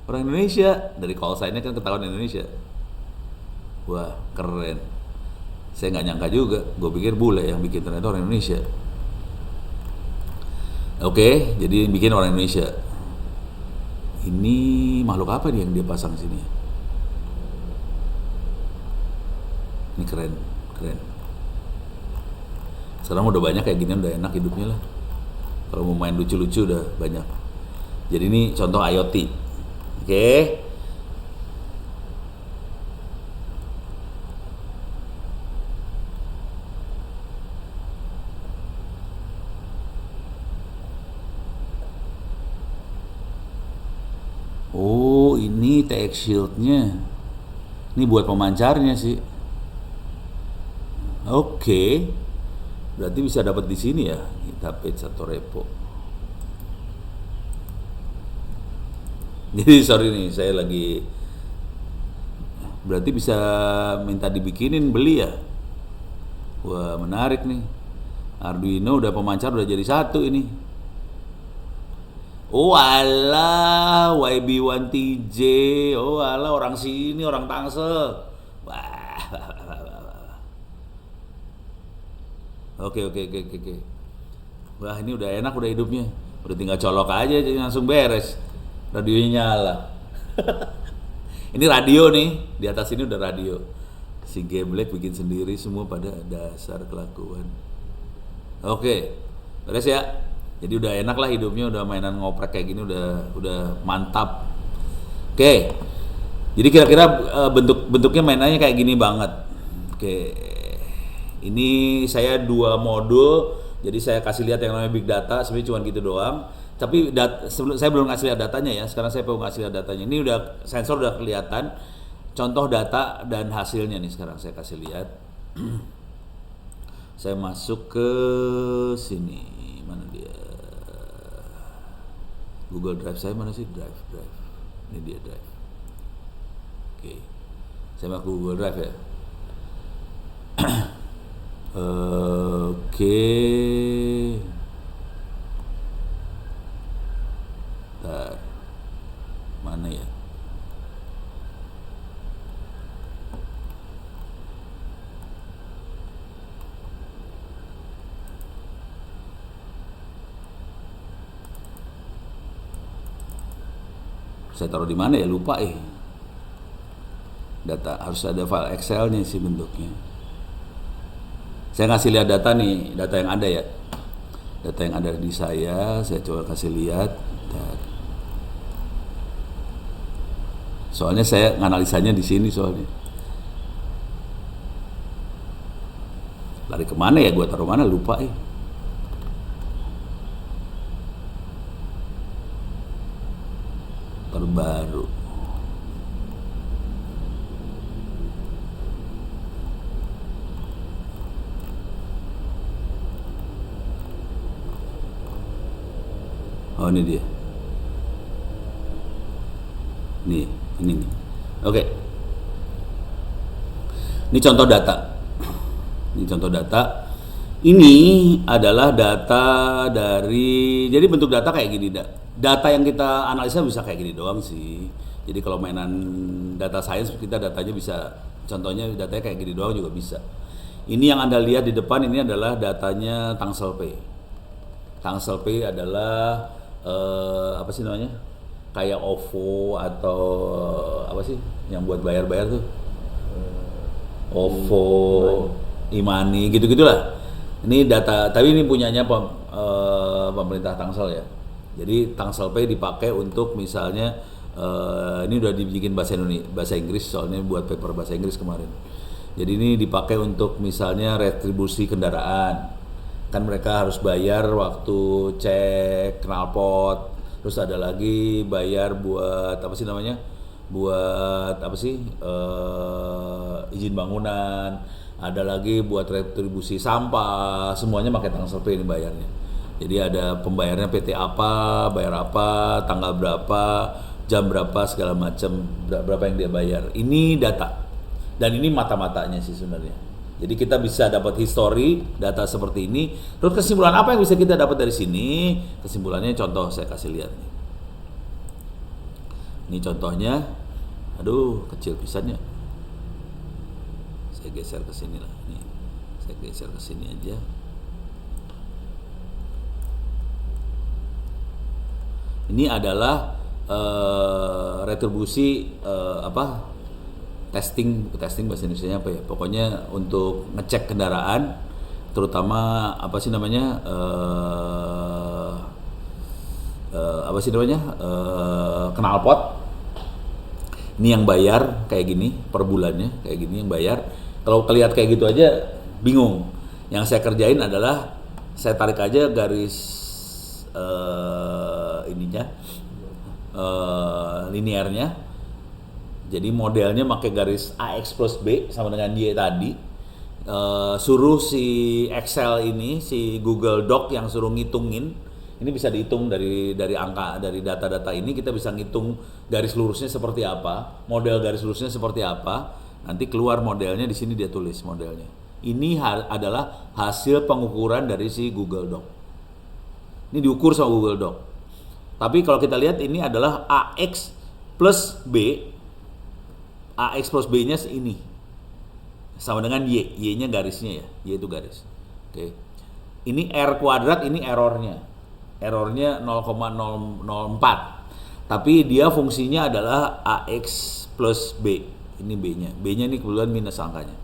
Orang Indonesia, dari call sign-nya kan ketahuan Indonesia. Wah, keren. Saya nggak nyangka juga, gue pikir bule yang bikin, ternyata orang Indonesia. Oke, jadi yang bikin orang Indonesia. Ini makhluk apa nih yang dia pasang sini? Ini keren, keren. Sekarang udah banyak kayak gini, udah enak hidupnya lah. Kalau mau main lucu-lucu udah banyak. Jadi ini contoh IoT. Oke. Oh, ini TX Shield-nya. Ini buat pemancarnya sih. Oke. Berarti bisa dapat di sini ya. Kita page atau repo. Jadi sorry nih, saya lagi. Berarti bisa minta dibikinin, beli ya. Wah, menarik nih. Arduino udah pemancar udah jadi satu ini. Oh alah, YB1TJ. Oh alah, orang sini, orang Tangsel. Wah. Oke. Wah, ini udah enak udah hidupnya. Udah tinggal colok aja jadi langsung beres. Radionya nyala. Ini radio nih, di atas ini udah radio. Si geblek bikin sendiri semua pada dasar kelakuan. Oke. Beres ya. Jadi udah enak lah hidupnya, udah mainan ngoprek kayak gini udah mantap. Oke. Jadi kira-kira bentuknya mainannya kayak gini banget. Oke. Ini saya 2 modul, jadi saya kasih lihat yang namanya big data, sebenarnya cuma gitu doang. Tapi saya belum ngasih lihat datanya ya. Sekarang saya mau ngasih lihat datanya. Ini udah sensor udah kelihatan. Contoh data dan hasilnya nih sekarang saya kasih lihat. Saya masuk ke sini. Mana dia? Google Drive saya mana sih? Drive. Ini dia Drive. Oke. Saya masuk Google Drive ya. Oke. Bentar. Mana ya? Saya taruh di mana ya, lupa data harus ada file Excel-nya sih bentuknya. Saya ngasih lihat data nih, data yang ada ya, data yang ada di saya coba kasih lihat. Soalnya saya nganalisanya di sini soalnya. Lari kemana ya, gua taruh mana lupa terbaru. Oh ini dia. Ini nih. Oke. Ini contoh data. Ini adalah data dari, jadi bentuk data kayak gini. Data yang kita analisa bisa kayak gini doang sih. Jadi kalau mainan data science kita datanya bisa, contohnya datanya kayak gini doang juga bisa. Ini yang Anda lihat di depan ini adalah datanya Tangsel Pay. Tangsel Pay adalah apa sih namanya? Kayak OVO atau apa sih yang buat bayar-bayar tuh? OVO, e-money gitu-gitulah. Ini data, tapi ini punyanya pemerintah Tangsel ya. Jadi Tangsel Pay dipakai untuk misalnya ini udah dibikin bahasa Inggris soalnya buat paper bahasa Inggris kemarin. Jadi ini dipakai untuk misalnya retribusi kendaraan. Kan mereka harus bayar waktu cek knalpot. Terus ada lagi bayar buat apa sih namanya? Buat apa sih? Izin bangunan. ada lagi buat retribusi sampah, semuanya pakai Tangsel Pay ini bayarnya. Jadi ada pembayarannya PT apa, bayar apa, tanggal berapa, jam berapa, segala macam, berapa yang dia bayar. Ini data. Dan ini mata-matanya sih sebenarnya. Jadi kita bisa dapat history data seperti ini. Terus kesimpulan apa yang bisa kita dapat dari sini? Kesimpulannya contoh saya kasih lihat nih. Ini contohnya. Aduh, kecil pisannya. Saya geser ke sini lah. Nih. Saya geser ke sini aja. Ini adalah retribusi testing bahasa Indonesianya apa ya? Pokoknya untuk ngecek kendaraan, terutama apa sih namanya? Knalpot. Ini yang bayar kayak gini per bulannya, kayak gini yang bayar. Kalau kelihat kayak gitu aja bingung. Yang saya kerjain adalah saya tarik aja garis linearnya. Jadi modelnya pakai garis AX plus B sama dengan Y tadi. Suruh si Excel ini, si Google Doc yang suruh ngitungin. Ini bisa dihitung dari angka, dari data-data ini kita bisa ngitung garis lurusnya seperti apa, model garis lurusnya seperti apa. Nanti keluar modelnya, di sini dia tulis modelnya. Ini adalah hasil pengukuran dari si Google Doc. Ini diukur sama Google Doc. Tapi kalau kita lihat ini adalah AX plus B. AX plus B-nya ini sama dengan Y. Y-nya garisnya ya. Y itu garis. Oke. Ini R kuadrat, ini errornya. Errornya 0,004. Tapi dia fungsinya adalah AX plus B. Ini B-nya. B-nya ini kebetulan minus angkanya.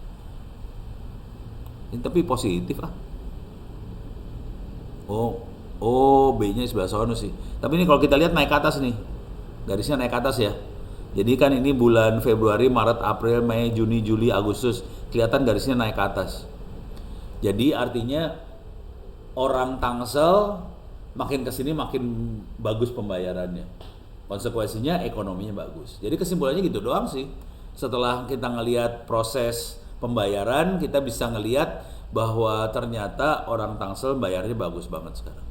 Ini tapi positif lah. Oh, B-nya sebelah sana sih. Tapi ini kalau kita lihat naik ke atas nih. Garisnya naik ke atas ya. Jadi kan ini bulan Februari, Maret, April, Mei, Juni, Juli, Agustus. Kelihatan garisnya naik ke atas. Jadi artinya orang Tangsel makin kesini makin bagus pembayarannya. Konsekuensinya ekonominya bagus. Jadi kesimpulannya gitu doang sih. Setelah kita ngelihat proses pembayaran, kita bisa ngelihat bahwa ternyata orang Tangsel bayarnya bagus banget sekarang.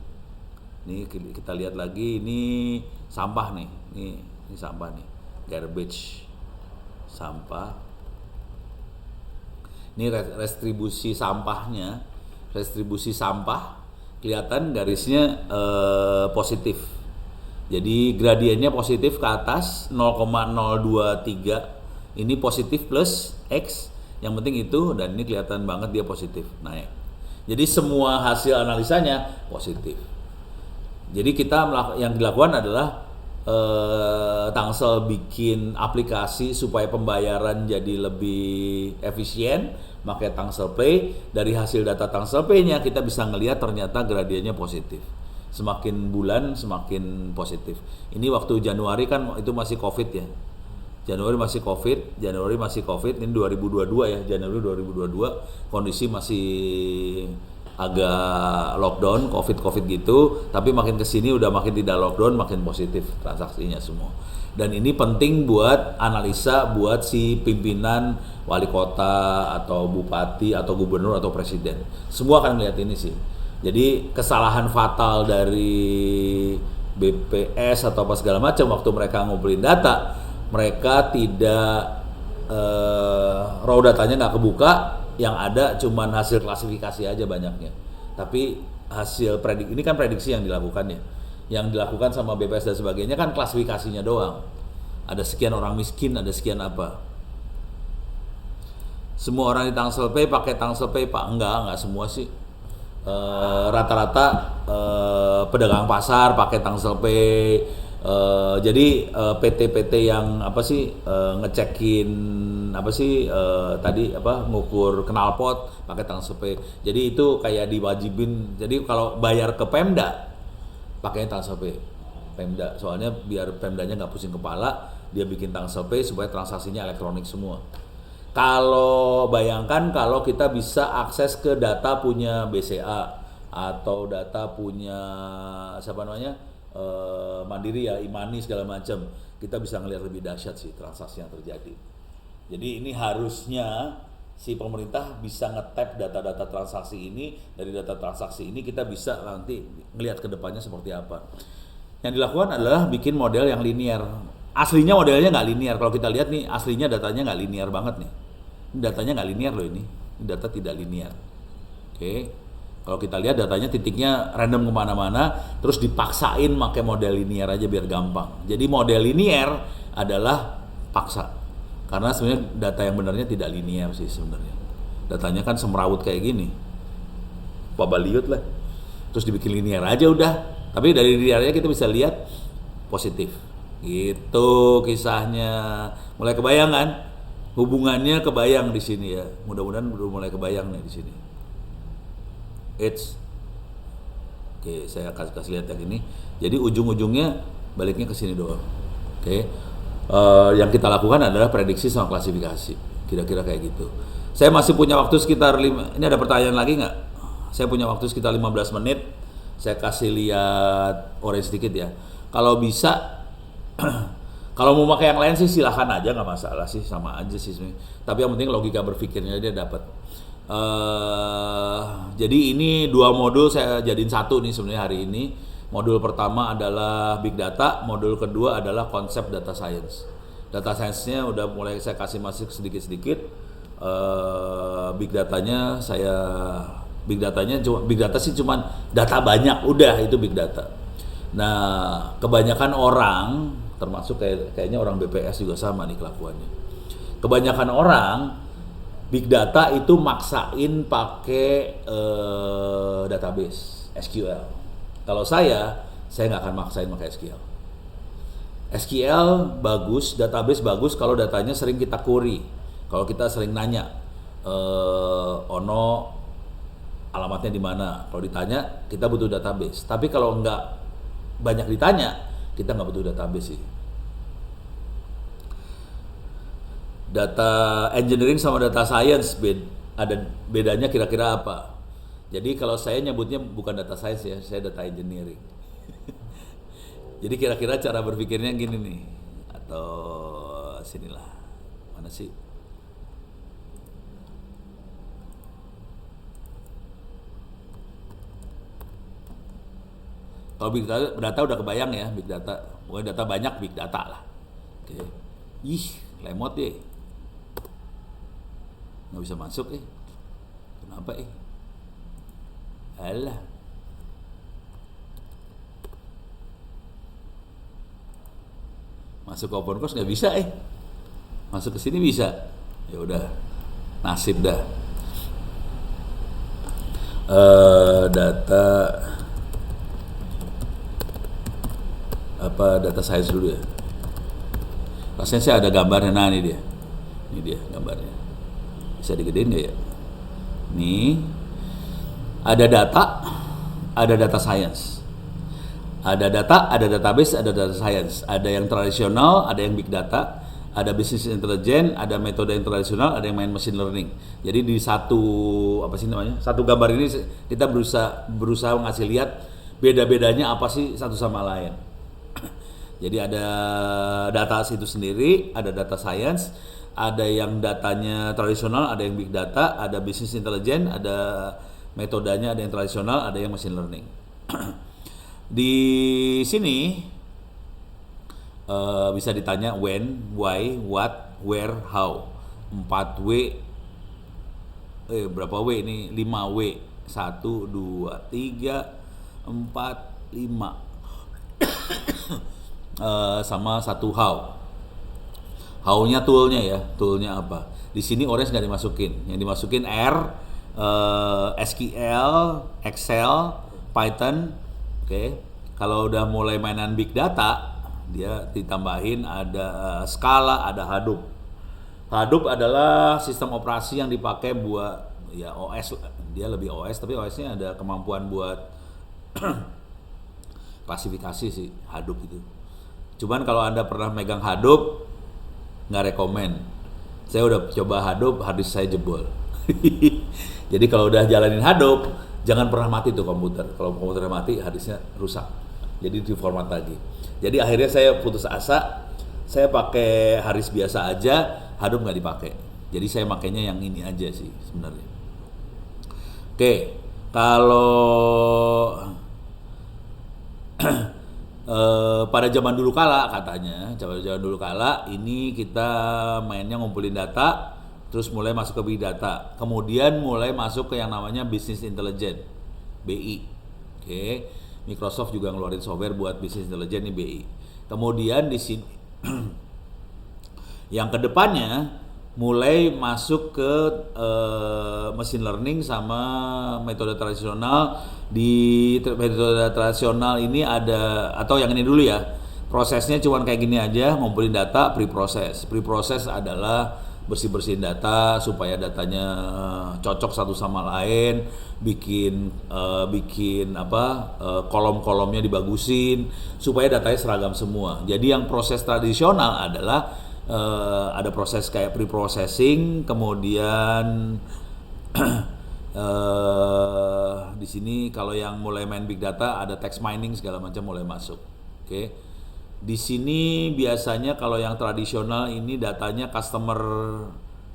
Ini kita lihat lagi, ini sampah nih. Ini sampah nih. Garbage, sampah. Ini restribusi sampahnya, restribusi sampah kelihatan garisnya positif. Jadi gradiennya positif ke atas 0,023. Ini positif plus X. Yang penting itu, dan ini kelihatan banget dia positif naik. Jadi semua hasil analisanya positif. Jadi kita yang dilakukan adalah Tangsel bikin aplikasi supaya pembayaran jadi lebih efisien, pakai Tangsel Pay. Dari hasil data Tangsel Pay-nya kita bisa ngelihat ternyata gradiennya positif. Semakin bulan semakin positif. Ini waktu Januari kan itu masih Covid ya. Januari masih Covid, ini 2022 ya, Januari 2022 kondisi masih agak lockdown, COVID gitu, tapi makin kesini udah makin tidak lockdown, makin positif transaksinya semua. Dan ini penting buat analisa buat si pimpinan wali kota atau bupati atau gubernur atau presiden. Semua akan melihat ini sih. Jadi kesalahan fatal dari BPS atau apa segala macam waktu mereka ngumpulin data, mereka tidak raw datanya nggak kebuka. Yang ada cuman hasil klasifikasi aja banyaknya. Tapi hasil ini kan prediksi yang dilakukan ya. Yang dilakukan sama BPS dan sebagainya kan klasifikasinya doang. Ada sekian orang miskin, ada sekian apa. Semua orang di Tangsel Pay pakai Tangsel Pay Pak? Enggak semua sih. Rata-rata pedagang pasar pakai Tangsel Pay. Jadi PT-PT yang apa sih ngecekin apa sih tadi apa ngukur knalpot pakai Tangsel Pay. Jadi itu kayak diwajibin. Jadi kalau bayar ke Pemda pakai Tangsel Pay. Pemda soalnya biar Pemdanya nggak pusing kepala, dia bikin Tangsel Pay supaya transaksinya elektronik semua. Kalau bayangkan kalau kita bisa akses ke data punya BCA atau data punya siapa namanya Mandiri ya, Imani segala macam, kita bisa ngelihat lebih dahsyat sih transaksi yang terjadi. Jadi ini harusnya si pemerintah bisa nge-tap data-data transaksi ini. Dari data transaksi ini kita bisa nanti ngelihat ke depannya seperti apa. Yang dilakukan adalah bikin model yang linear. Aslinya modelnya nggak linear. Kalau kita lihat nih, aslinya datanya nggak linear banget nih. Ini datanya nggak linear loh ini. Ini data tidak linear. Oke. Kalau kita lihat datanya titiknya random kemana-mana, terus dipaksain pakai model linear aja biar gampang. Jadi model linear adalah paksa. Karena sebenarnya data yang benarnya tidak linear sih sebenarnya. Datanya kan semrawut kayak gini. Babaliut lah. Terus dibikin linear aja udah. Tapi dari linearnya kita bisa lihat positif. Gitu kisahnya. Mulai kebayang kan? Hubungannya kebayang di sini ya. Mudah-mudahan udah mulai kebayang nih di sini. Oke, saya kasih lihat yang ini. Jadi ujung-ujungnya baliknya ke sini doang. Oke. Yang kita lakukan adalah prediksi sama klasifikasi. Kira-kira kayak gitu. Saya masih punya waktu sekitar ini ada pertanyaan lagi nggak? Saya punya waktu sekitar 15 menit. Saya kasih lihat orange sedikit ya. Kalau bisa kalau mau pakai yang lain sih silahkan aja, nggak masalah sih, sama aja sih sebenarnya. Tapi yang penting logika berpikirnya dia dapat. Jadi ini 2 modul saya jadiin satu nih sebenarnya hari ini. Modul pertama adalah big data, modul kedua adalah konsep data science. Data science-nya udah mulai saya kasih masuk sedikit-sedikit. Big datanya big data sih cuman data banyak, udah itu big data. Nah, kebanyakan orang termasuk kayaknya orang BPS juga sama nih kelakuannya. Kebanyakan orang big data itu maksain pakai database SQL. Kalau saya nggak akan maksain pakai SQL. SQL bagus, database bagus kalau datanya sering kita query. Kalau kita sering nanya, Ono alamatnya di mana? Kalau ditanya, kita butuh database. Tapi kalau nggak banyak ditanya, kita nggak butuh database sih. Data engineering sama data science ada bedanya kira-kira apa? Jadi kalau saya nyebutnya bukan data science ya, saya data engineering. Jadi kira-kira cara berpikirnya gini nih, atau sinilah, mana sih? Kalau big data udah kebayang ya, big data, pokoknya data banyak, big data lah. Oke. Lemot deh. Nggak bisa masuk Kenapa Alah. Masuk ke open course nggak bisa Masuk ke sini bisa. Ya udah. Nasib dah. Data science dulu ya. Rasanya sih ada gambarnya. Nah ini dia gambarnya. Bisa digedein nggak ya? Nih ada data science. Ada data, ada database, ada data science. Ada yang tradisional, ada yang big data, ada business intelligence, ada metode yang tradisional, ada yang main machine learning. Jadi di satu gambar ini kita berusaha ngasih lihat beda-bedanya apa sih satu sama lain. Jadi ada data itu sendiri, ada data science, ada yang datanya tradisional, ada yang big data, ada business intelligence, ada metodenya, ada yang tradisional, ada yang machine learning. Di sini bisa ditanya when, why, what, where, how. 4W, berapa W ini? 5W. 1, 2, 3, 4, 5. Sama 1 how. How-nya toolnya apa? Di sini orange nggak dimasukin. Yang dimasukin R, SQL, Excel, Python. Oke. Kalau udah mulai mainan big data, dia ditambahin ada Scala, ada Hadoop. Hadoop adalah sistem operasi yang dipakai buat ya OS. Dia lebih OS, tapi OS-nya ada kemampuan buat klasifikasi sih Hadoop itu. Cuman kalau Anda pernah megang Hadoop, nggak rekomen. Saya udah coba Hadoop, harddisk saya jebol. Jadi kalau udah jalanin Hadoop, jangan pernah mati tuh komputer. Kalau komputernya mati, harddisknya rusak. Jadi di format lagi. Jadi akhirnya saya putus asa, saya pakai harddisk biasa aja, Hadoop nggak dipakai. Jadi saya makainya yang ini aja sih sebenarnya. Oke, kalau pada zaman dulu kala katanya, zaman dulu kala ini kita mainnya ngumpulin data, terus mulai masuk ke big data, kemudian mulai masuk ke yang namanya business intelligence, BI. Oke, Microsoft juga ngeluarin software buat business intelligence ini BI. Kemudian di sini yang kedepannya mulai masuk ke machine learning sama metode tradisional. Di metode tradisional ini ada, atau yang ini dulu ya, prosesnya cuman kayak gini aja, ngumpulin data, pre-process. Pre-process adalah bersih-bersihin data supaya datanya cocok satu sama lain, bikin kolom-kolomnya dibagusin supaya datanya seragam semua. Jadi yang proses tradisional adalah ada proses kayak pre-processing, kemudian di sini kalau yang mulai main big data ada text mining segala macam mulai masuk. Oke. Di sini biasanya kalau yang tradisional ini datanya customer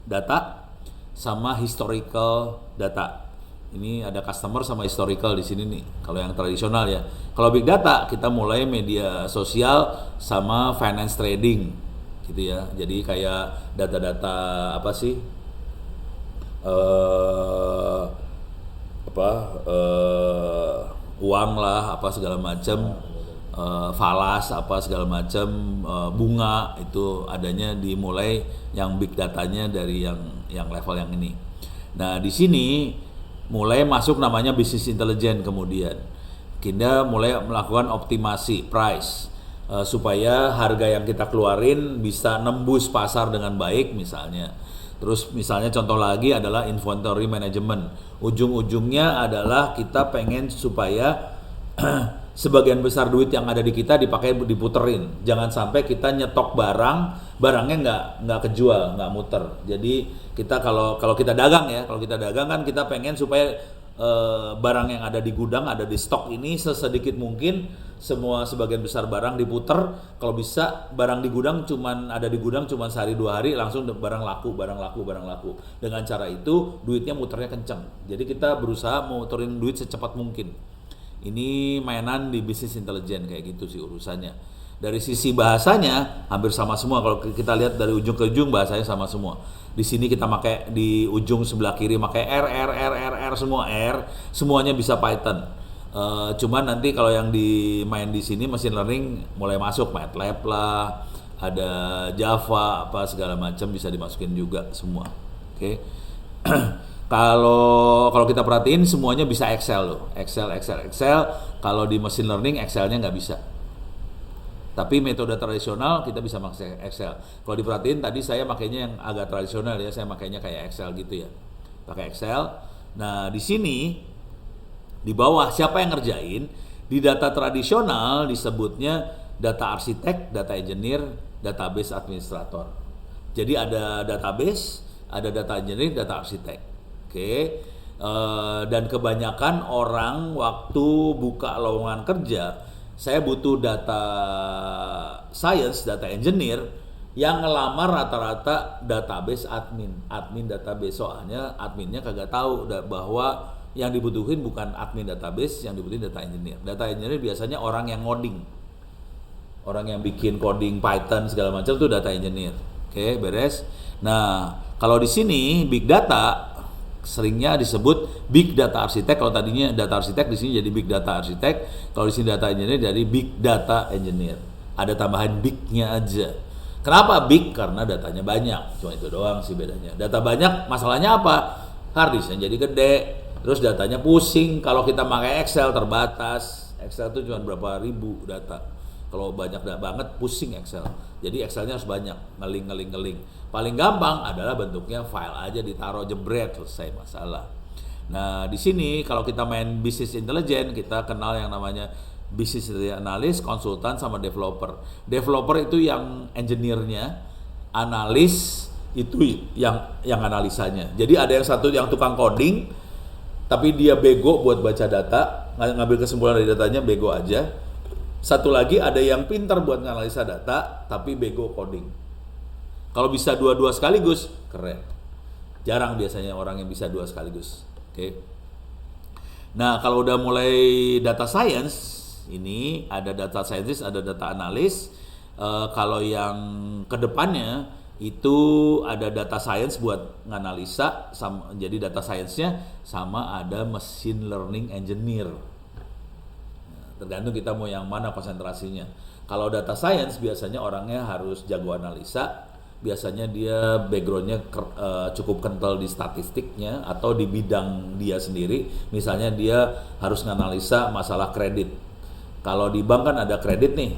data sama historical data. Ini ada customer sama historical di sini nih. Kalau yang tradisional ya. Kalau big data kita mulai media sosial sama finance trading gitu ya. Jadi kayak data-data apa sih? Uang lah, apa segala macam, falas apa segala macam, bunga itu adanya dimulai yang big datanya dari yang level yang ini. Nah di sini mulai masuk namanya business intelligence, kemudian kita mulai melakukan optimasi price supaya harga yang kita keluarin bisa nembus pasar dengan baik misalnya. Terus misalnya contoh lagi adalah inventory management. Ujung-ujungnya adalah kita pengen supaya sebagian besar duit yang ada di kita dipakai diputerin. Jangan sampai kita nyetok barangnya nggak kejual, nggak muter. Jadi kita kalau kita dagang ya, kalau kita dagang kan kita pengen supaya barang yang ada di gudang, ada di stok ini sesedikit mungkin semua sebagian besar barang diputer. Kalau bisa barang di gudang ada di gudang cuman sehari 2 hari langsung barang laku. Dengan cara itu duitnya muternya kenceng. Jadi kita berusaha muterin duit secepat mungkin. Ini mainan di business intelligence kayak gitu sih urusannya. Dari sisi bahasanya hampir sama semua. Kalau kita lihat dari ujung ke ujung bahasanya sama semua. Di sini kita pakai di ujung sebelah kiri pakai R semua R, semuanya bisa Python. Cuman nanti kalau yang main di sini machine learning mulai masuk MATLAB lah, ada Java apa segala macam bisa dimasukin juga semua. Oke. Kalau kita perhatiin semuanya bisa Excel loh. Excel. Kalau di machine learning Excelnya nggak bisa. Tapi metode tradisional kita bisa pakai Excel. Kalau diperhatiin tadi saya makainya yang agak tradisional ya, saya makainya kayak Excel gitu ya. Pakai Excel. Nah, di sini di bawah siapa yang ngerjain? Di data tradisional disebutnya data arsitek, data engineer, database administrator. Jadi ada database, ada data engineer, data arsitek. Oke. Dan kebanyakan orang waktu buka lowongan kerja, saya butuh data science, data engineer yang ngelamar rata-rata database admin database, soalnya adminnya kagak tahu bahwa yang dibutuhin bukan admin database, yang dibutuhin data engineer. Data engineer biasanya orang yang ngoding, orang yang bikin coding Python segala macam tuh data engineer. Oke, beres. Nah, kalau di sini big data seringnya disebut big data arsitek. Kalau tadinya data arsitek, di sini jadi big data arsitek. Kalau di sini data engineer jadi big data engineer. Ada tambahan big-nya aja. Kenapa big? Karena datanya banyak. Cuma itu doang sih bedanya. Data banyak, masalahnya apa? Harddisknya jadi gede. Terus datanya pusing. Kalau kita pakai Excel terbatas. Excel itu cuma berapa ribu data. Kalau banyak banget pusing Excel. Jadi Excelnya harus banyak, ngeling. Paling gampang adalah bentuknya file aja, ditaruh jebret, selesai masalah. Nah, di sini kalau kita main business intelligence, kita kenal yang namanya business analyst, konsultan sama developer. Developer itu yang engineer-nya, analis itu yang analisanya. Jadi ada yang satu yang tukang coding, tapi dia bego buat baca data, ngambil kesimpulan dari datanya bego aja. Satu lagi ada yang pintar buat nganalisa data, tapi bego coding. Kalau bisa dua-dua sekaligus, keren. Jarang biasanya orang yang bisa dua sekaligus. Oke. Nah, kalau udah mulai data science, ini ada data scientist, ada data analis. Kalau yang kedepannya itu ada data science buat nganalisa, jadi data science-nya sama ada machine learning engineer. Nah, tergantung kita mau yang mana konsentrasinya. Kalau data science biasanya orangnya harus jago analisa, biasanya dia backgroundnya cukup kental di statistiknya atau di bidang dia sendiri. Misalnya dia harus nganalisa masalah kredit. Kalau di bank kan ada kredit nih,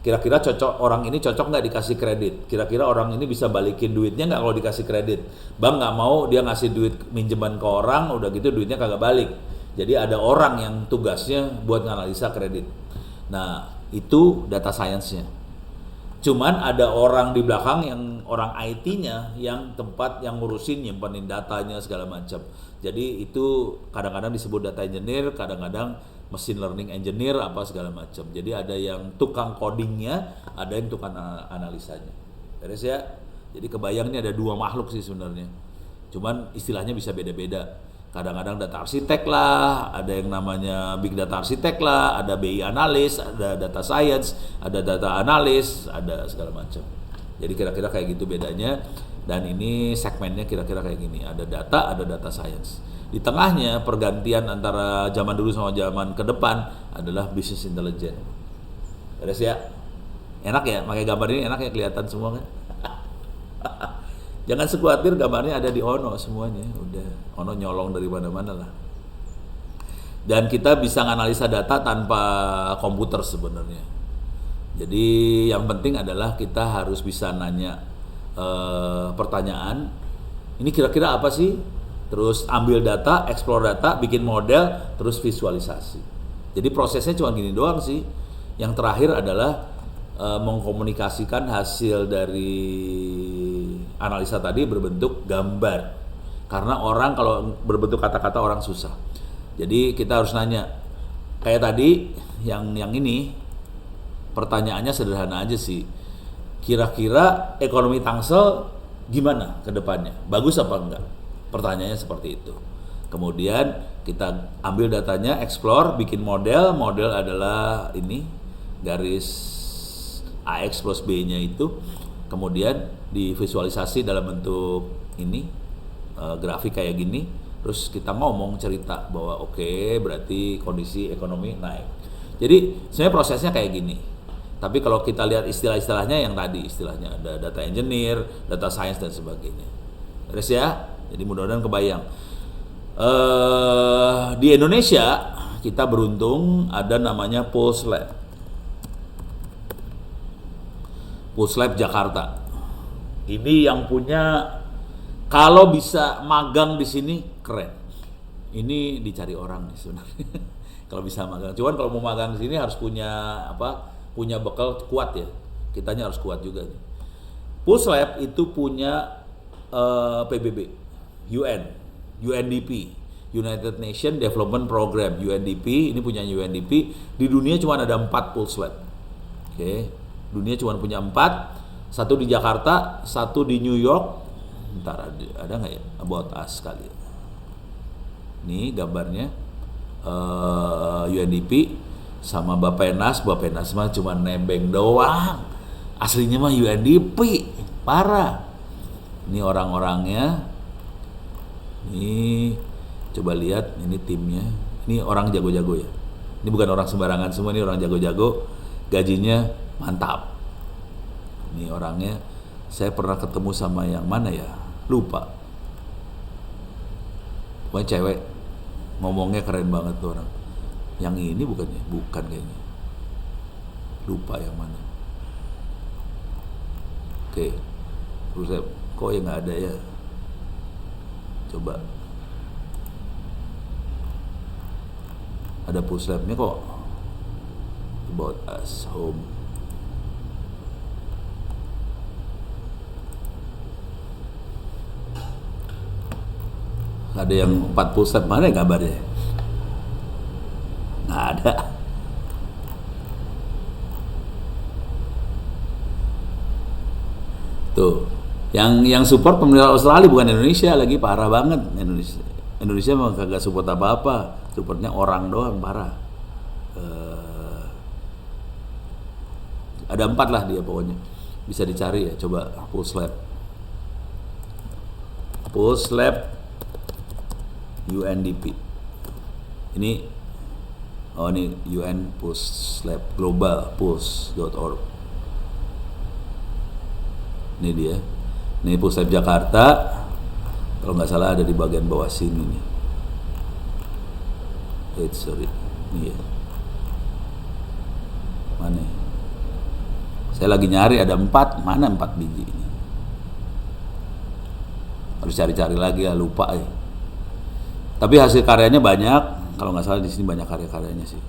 kira-kira orang ini cocok nggak dikasih kredit? Kira-kira orang ini bisa balikin duitnya nggak kalau dikasih kredit? Bank nggak mau, dia ngasih duit minjeman ke orang, udah gitu duitnya kagak balik. Jadi ada orang yang tugasnya buat nganalisa kredit. Nah, itu data science-nya. Cuman ada orang di belakang yang orang IT-nya yang tempat yang ngurusin nyimpenin datanya segala macam. Jadi itu kadang-kadang disebut data engineer, kadang-kadang machine learning engineer apa segala macam. Jadi ada yang tukang codingnya, ada yang tukang analisanya. Beres ya? Jadi kebayang ini ada dua makhluk sih sebenarnya. Cuman istilahnya bisa beda-beda. Kadang-kadang data arsitek lah, ada yang namanya big data arsitek lah, ada BI analis, ada data science, ada data analis, ada segala macam. Jadi kira-kira kayak gitu bedanya. Dan ini segmennya kira-kira kayak gini, ada data science. Di tengahnya pergantian antara zaman dulu sama zaman ke depan adalah business intelligence. Beres ya? Enak ya, pakai gambar ini enak ya, kelihatan semua kan? Jangan khawatir, gambarnya ada di Ono semuanya, udah Ono nyolong dari mana-mana lah. Dan kita bisa analisa data tanpa komputer sebenarnya. Jadi yang penting adalah kita harus bisa nanya pertanyaan, ini kira-kira apa sih? Terus ambil data, explore data, bikin model, terus visualisasi. Jadi prosesnya cuma gini doang sih. Yang terakhir adalah mengkomunikasikan hasil dari analisa tadi berbentuk gambar. Karena orang kalau berbentuk kata-kata orang susah. Jadi kita harus nanya. Kayak tadi yang ini pertanyaannya sederhana aja sih. Kira-kira ekonomi Tangsel gimana ke depannya? Bagus apa enggak? Pertanyaannya seperti itu. Kemudian kita ambil datanya, explore, bikin model. Model adalah ini garis AX plus B-nya itu, kemudian divisualisasi dalam bentuk ini grafik kayak gini, terus kita ngomong cerita bahwa oke, berarti kondisi ekonomi naik. Jadi sebenarnya prosesnya kayak gini. Tapi kalau kita lihat istilah-istilahnya yang tadi, istilahnya ada data engineer, data science dan sebagainya. Terus ya, jadi mudah-mudahan kebayang. Di Indonesia kita beruntung ada namanya Pulse Lab. Pulse Lab Jakarta. Ini yang punya, kalau bisa magang di sini keren. Ini dicari orang nih sebenarnya. Kalau bisa magang. Cuman kalau mau magang di sini harus punya punya bekal kuat ya. Kitanya harus kuat juga nih. Pulse Lab itu punya PBB, UNDP, United Nations Development Program, UNDP. Ini punya UNDP. Di dunia cuma ada 4 Pulse Lab. Oke. Dunia cuma punya 4, satu di Jakarta, satu di New York. Ntar ada nggak ya About Us kali ya. Ini gambarnya UNDP sama Bappenas mah cuma nebeng doang. Aslinya mah UNDP, parah. Ini orang-orangnya. Ini coba lihat, ini timnya. Ini orang jago-jago ya. Ini bukan orang sembarangan semua, ini orang jago-jago. Gajinya mantap. Ini orangnya, saya pernah ketemu sama yang mana ya? Lupa. Pokoknya cewek, ngomongnya keren banget tuh orang. Yang ini bukannya? Bukan kayaknya. Lupa yang mana. Oke. Terus saya, kok ya nggak ada ya? Coba. Ada Pulse Lab-nya kok. About Us, home. Ada yang 4 Pulse Lab, mana ya kabarnya? Nggak ada. Tuh, Yang support pemerintah Australia bukan Indonesia, lagi parah banget Indonesia mah kagak support apa-apa, supportnya orang doang, parah. Ada 4 lah dia pokoknya, bisa dicari ya, coba Pulse Lab UNDP ini UN Pulse Lab Global Pulse.org. Ini dia, ini Pulse Lab Jakarta, kalau nggak salah ada di bagian bawah sini nih. Ini ya. Mana ya? Saya lagi nyari, ada 4, mana 4 biji ini? Harus cari-cari lagi ya, lupa ya. Tapi hasil karyanya banyak, kalau nggak salah di sini banyak karya-karyanya sih.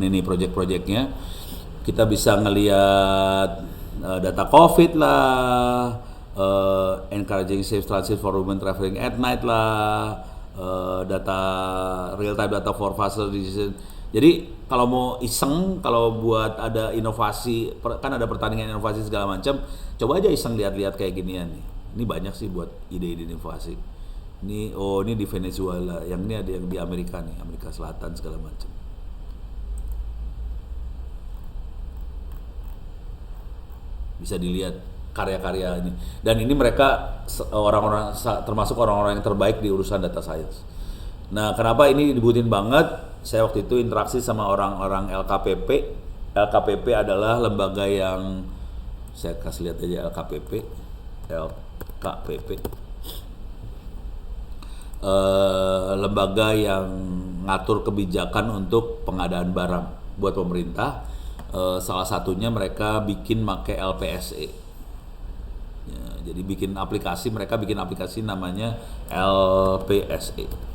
Ini project-projectnya, kita bisa ngelihat data COVID lah, encouraging safe transit for women traveling at night lah, data real time data for faster decision. Jadi kalau mau iseng, kalau buat ada inovasi, kan ada pertandingan inovasi segala macam, coba aja iseng lihat-lihat kayak ginian nih. Ini banyak sih buat ide-ide inovasi. Ini ini di Venezuela, yang ini ada yang di Amerika nih, Amerika Selatan segala macam. Bisa dilihat karya-karya ini. Dan ini mereka orang-orang, termasuk orang-orang yang terbaik di urusan data science. Nah, kenapa ini dibutuhin banget? Saya waktu itu interaksi sama orang-orang LKPP. LKPP adalah lembaga yang, saya kasih lihat aja LKPP. Lembaga yang ngatur kebijakan untuk pengadaan barang buat pemerintah. Salah satunya mereka bikin pakai LPSE. Ya, jadi mereka bikin aplikasi namanya LPSE.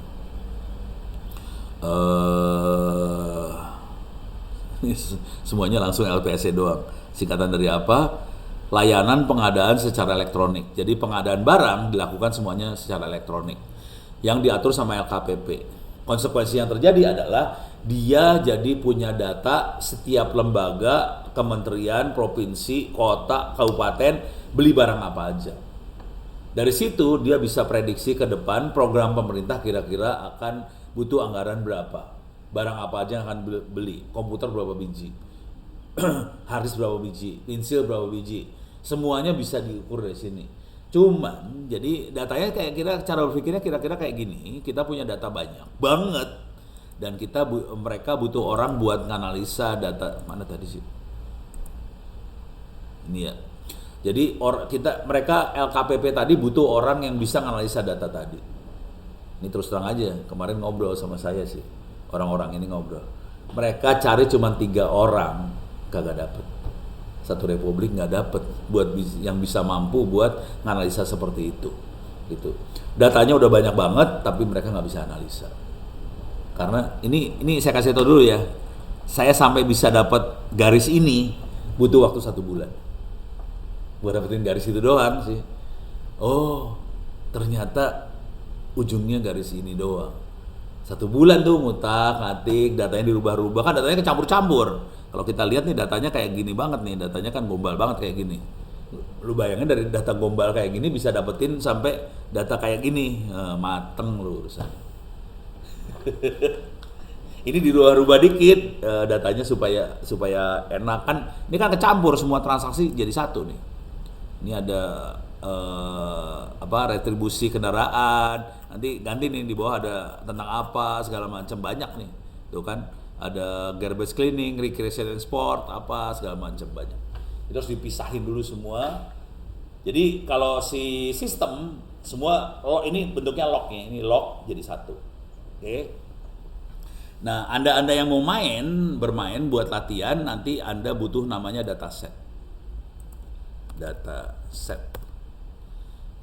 Semuanya langsung LPSE doang. Singkatan dari apa? Layanan pengadaan secara elektronik. Jadi pengadaan barang dilakukan semuanya secara elektronik, yang diatur sama LKPP. Konsekuensi yang terjadi adalah dia jadi punya data setiap lembaga, kementerian, provinsi, kota, kabupaten beli barang apa aja. Dari situ dia bisa prediksi ke depan program pemerintah kira-kira akan butuh anggaran berapa, barang apa aja yang akan beli, komputer berapa biji, harddisk berapa biji, pensil berapa biji, semuanya bisa diukur dari sini. Cuman jadi datanya cara berpikirnya kira-kira kayak gini, kita punya data banyak banget dan mereka butuh orang buat nganalisa data. Mana tadi sih? Ini ya. Jadi mereka LKPP tadi butuh orang yang bisa nganalisa data tadi. Ini terus terang aja, kemarin ngobrol sama saya sih, orang-orang ini ngobrol. Mereka cari cuma 3 orang, kagak dapet. Satu republik nggak dapet buat yang bisa mampu buat nganalisa seperti itu. Gitu. Datanya udah banyak banget, tapi mereka nggak bisa analisa. Karena ini saya kasih tahu dulu ya, saya sampai bisa dapat garis ini butuh waktu 1 bulan. Buat dapetin garis itu doang sih. Oh, ternyata ujungnya garis ini doang. 1 bulan tuh ngutak-ngatik, datanya dirubah-rubah, kan datanya kecampur-campur. Kalau kita lihat nih datanya kayak gini banget nih, datanya kan gombal banget kayak gini. Lu bayangin dari data gombal kayak gini bisa dapetin sampai data kayak gini, mateng lu urusan. Ini dirubah-rubah dikit datanya supaya enak kan. Ini kan kecampur semua transaksi jadi satu nih. Ini ada retribusi kendaraan, nanti ganti nih di bawah ada tentang apa segala macam, banyak nih tuh kan, ada garbage cleaning, recreation and sport, apa segala macam banyak. Itu harus dipisahin dulu semua. Jadi kalau si sistem semua ini bentuknya lognya, ini log jadi satu. Oke. Nah, anda yang mau bermain buat latihan, nanti Anda butuh namanya dataset.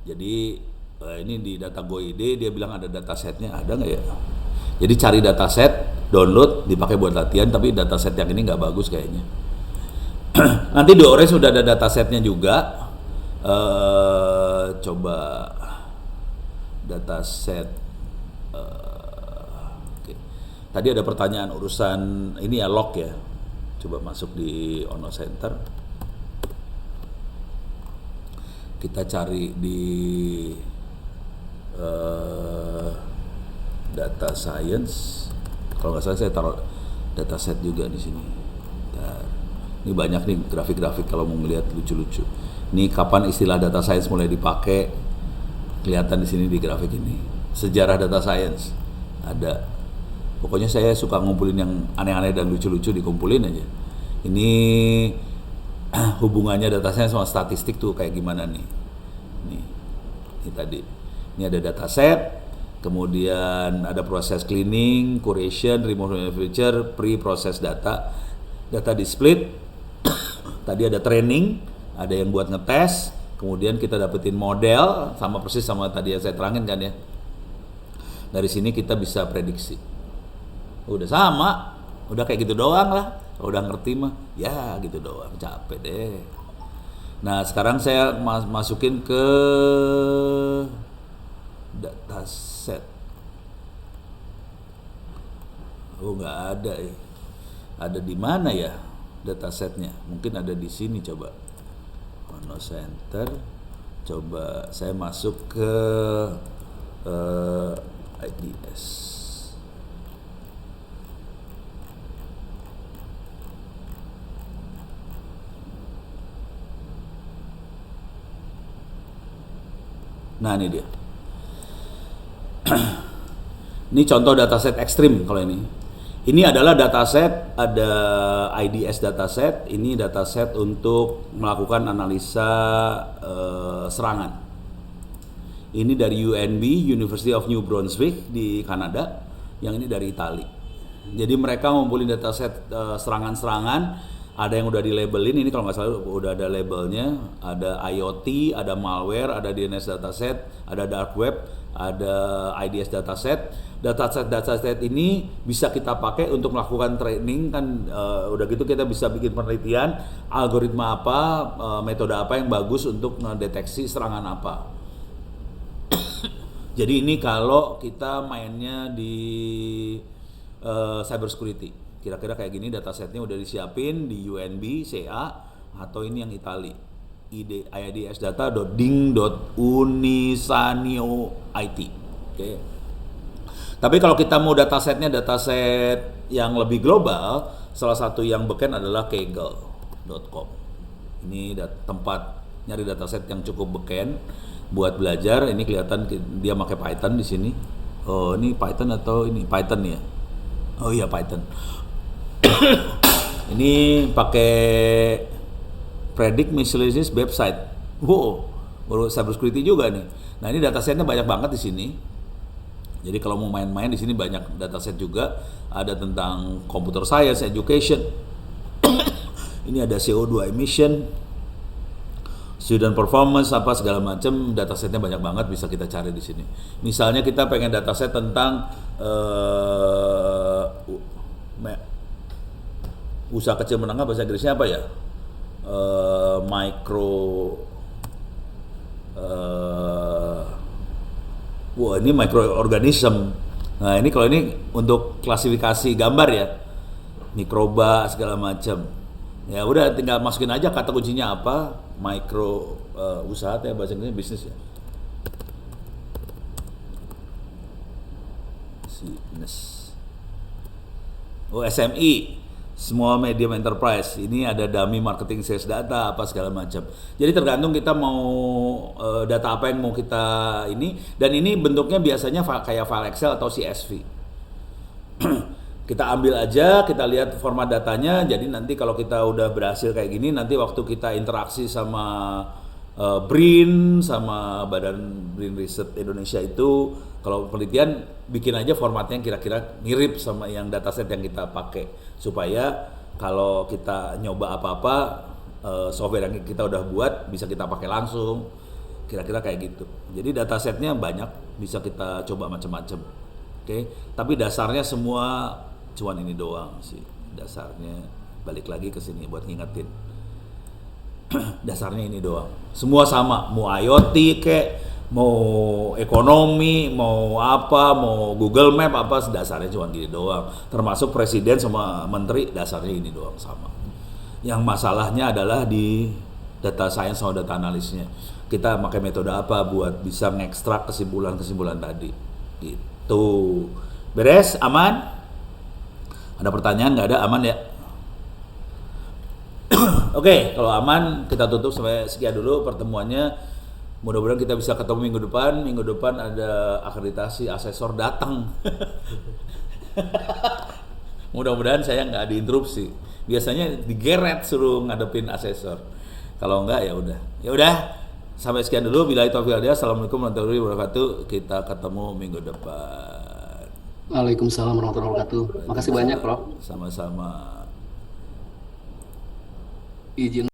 Jadi ini di data GoID dia bilang ada datasetnya, ada nggak ya? Jadi cari dataset, download, dipakai buat latihan, tapi dataset yang ini nggak bagus kayaknya. Nanti di Ores sudah ada datasetnya juga. Coba dataset. Oke. Tadi ada pertanyaan urusan ini ya, log ya. Coba masuk di Ono Center. kita cari di data science. Kalau nggak salah saya taruh dataset juga di sini. Bentar. Ini banyak nih grafik-grafik kalau mau melihat lucu-lucu. Ini kapan istilah data science mulai dipakai? Kelihatan di sini di grafik ini. Sejarah data science ada. Pokoknya saya suka ngumpulin yang aneh-aneh dan lucu-lucu, dikumpulin aja. Ini hubungannya data science sama statistik tuh kayak gimana nih? Ini tadi. Ini ada dataset. Kemudian ada proses cleaning, curation, removal feature, pre-process data di split. Tadi ada training, ada yang buat ngetes, kemudian kita dapetin model, sama persis sama tadi yang saya terangin kan ya. Dari sini kita bisa prediksi. Udah sama, udah kayak gitu doang lah. Kalau udah ngerti mah, ya gitu doang, capek deh. Nah sekarang saya masukin ke dataset. Oh nggak ada ya. Ada di mana ya datasetnya? Mungkin ada di sini, coba. Ono Center. Coba saya masuk ke IDS. Nah ini dia. Ini contoh dataset ekstrim kalau ini. Ini adalah dataset, ada IDS dataset. Ini dataset untuk melakukan analisa serangan. Ini dari UNB, University of New Brunswick di Kanada. Yang ini dari Itali. Jadi mereka ngumpulin dataset serangan-serangan. Ada yang udah dilabelin, ini kalau nggak salah udah ada labelnya, ada IoT, ada malware, ada DNS dataset, ada dark web, ada IDS dataset. Dataset ini bisa kita pakai untuk melakukan training kan, udah gitu kita bisa bikin penelitian, algoritma apa, metode apa yang bagus untuk mendeteksi serangan apa. Jadi ini kalau kita mainnya di cyber security. Kira-kira kayak gini datasetnya udah disiapin di UNB, CA, atau ini yang Itali. idsdata.ding.unisanio.it. Oke. Tapi kalau kita mau dataset yang lebih global, salah satu yang beken adalah kaggle.com. Ini tempat nyari dataset yang cukup beken buat belajar. Ini kelihatan dia pakai Python di sini. Oh, ini Python atau ini Python ya? Oh iya Python. Ini pakai Predict Miscellaneous website. Wow, baru cyber security juga nih. Nah ini datasetnya banyak banget di sini. Jadi kalau mau main-main di sini banyak dataset juga. Ada tentang computer science, education. Ini ada CO2 emission, student performance, apa segala macam. Datasetnya banyak banget, bisa kita cari di sini. Misalnya kita pengen dataset tentang usaha kecil menengah, bahasa Inggrisnya apa ya? Wah ini microorganism. Nah ini kalau ini untuk klasifikasi gambar ya, mikroba segala macam. Ya udah tinggal masukin aja kata kuncinya apa, usaha ya bahasa Inggrisnya bisnis ya. Business. Oh SME. Semua medium enterprise, ini ada dummy marketing sales data apa segala macam. Jadi tergantung kita mau data apa yang mau kita ini, dan ini bentuknya biasanya kayak file Excel atau CSV. Kita ambil aja, kita lihat format datanya. Jadi nanti kalau kita udah berhasil kayak gini, nanti waktu kita interaksi sama BRIN, sama Badan BRIN Riset Indonesia itu, kalau penelitian bikin aja formatnya kira-kira mirip sama yang dataset yang kita pakai, supaya kalau kita nyoba apa-apa software yang kita udah buat bisa kita pakai langsung, kira-kira kayak gitu. Jadi datasetnya banyak, bisa kita coba macam-macam. Oke, tapi dasarnya semua cuman ini doang sih. Dasarnya balik lagi ke sini buat ngingetin. Dasarnya ini doang. Semua sama, mau IoT kayak mau ekonomi, mau apa, mau Google Map apa, dasarnya cuma gini doang. Termasuk presiden sama menteri, dasarnya ini doang sama. Yang masalahnya adalah di data science sama data analisnya. Kita pakai metode apa buat bisa ngekstrak kesimpulan-kesimpulan tadi. Gitu. Beres? Aman? Ada pertanyaan? Nggak ada? Aman ya? Oke, kalau aman kita tutup sampai sekian dulu pertemuannya. Mudah-mudahan kita bisa ketemu minggu depan. Minggu depan ada akreditasi asesor datang. Mudah-mudahan saya nggak diinterupsi. Biasanya digeret suruh ngadepin asesor. Kalau enggak ya udah. Ya udah. Sampai sekian dulu. Billahi taufiq wal hidayah. Assalamualaikum warahmatullahi wabarakatuh. Kita ketemu minggu depan. Waalaikumsalam warahmatullahi wabarakatuh. Makasih banyak, Prof. Sama-sama. Izin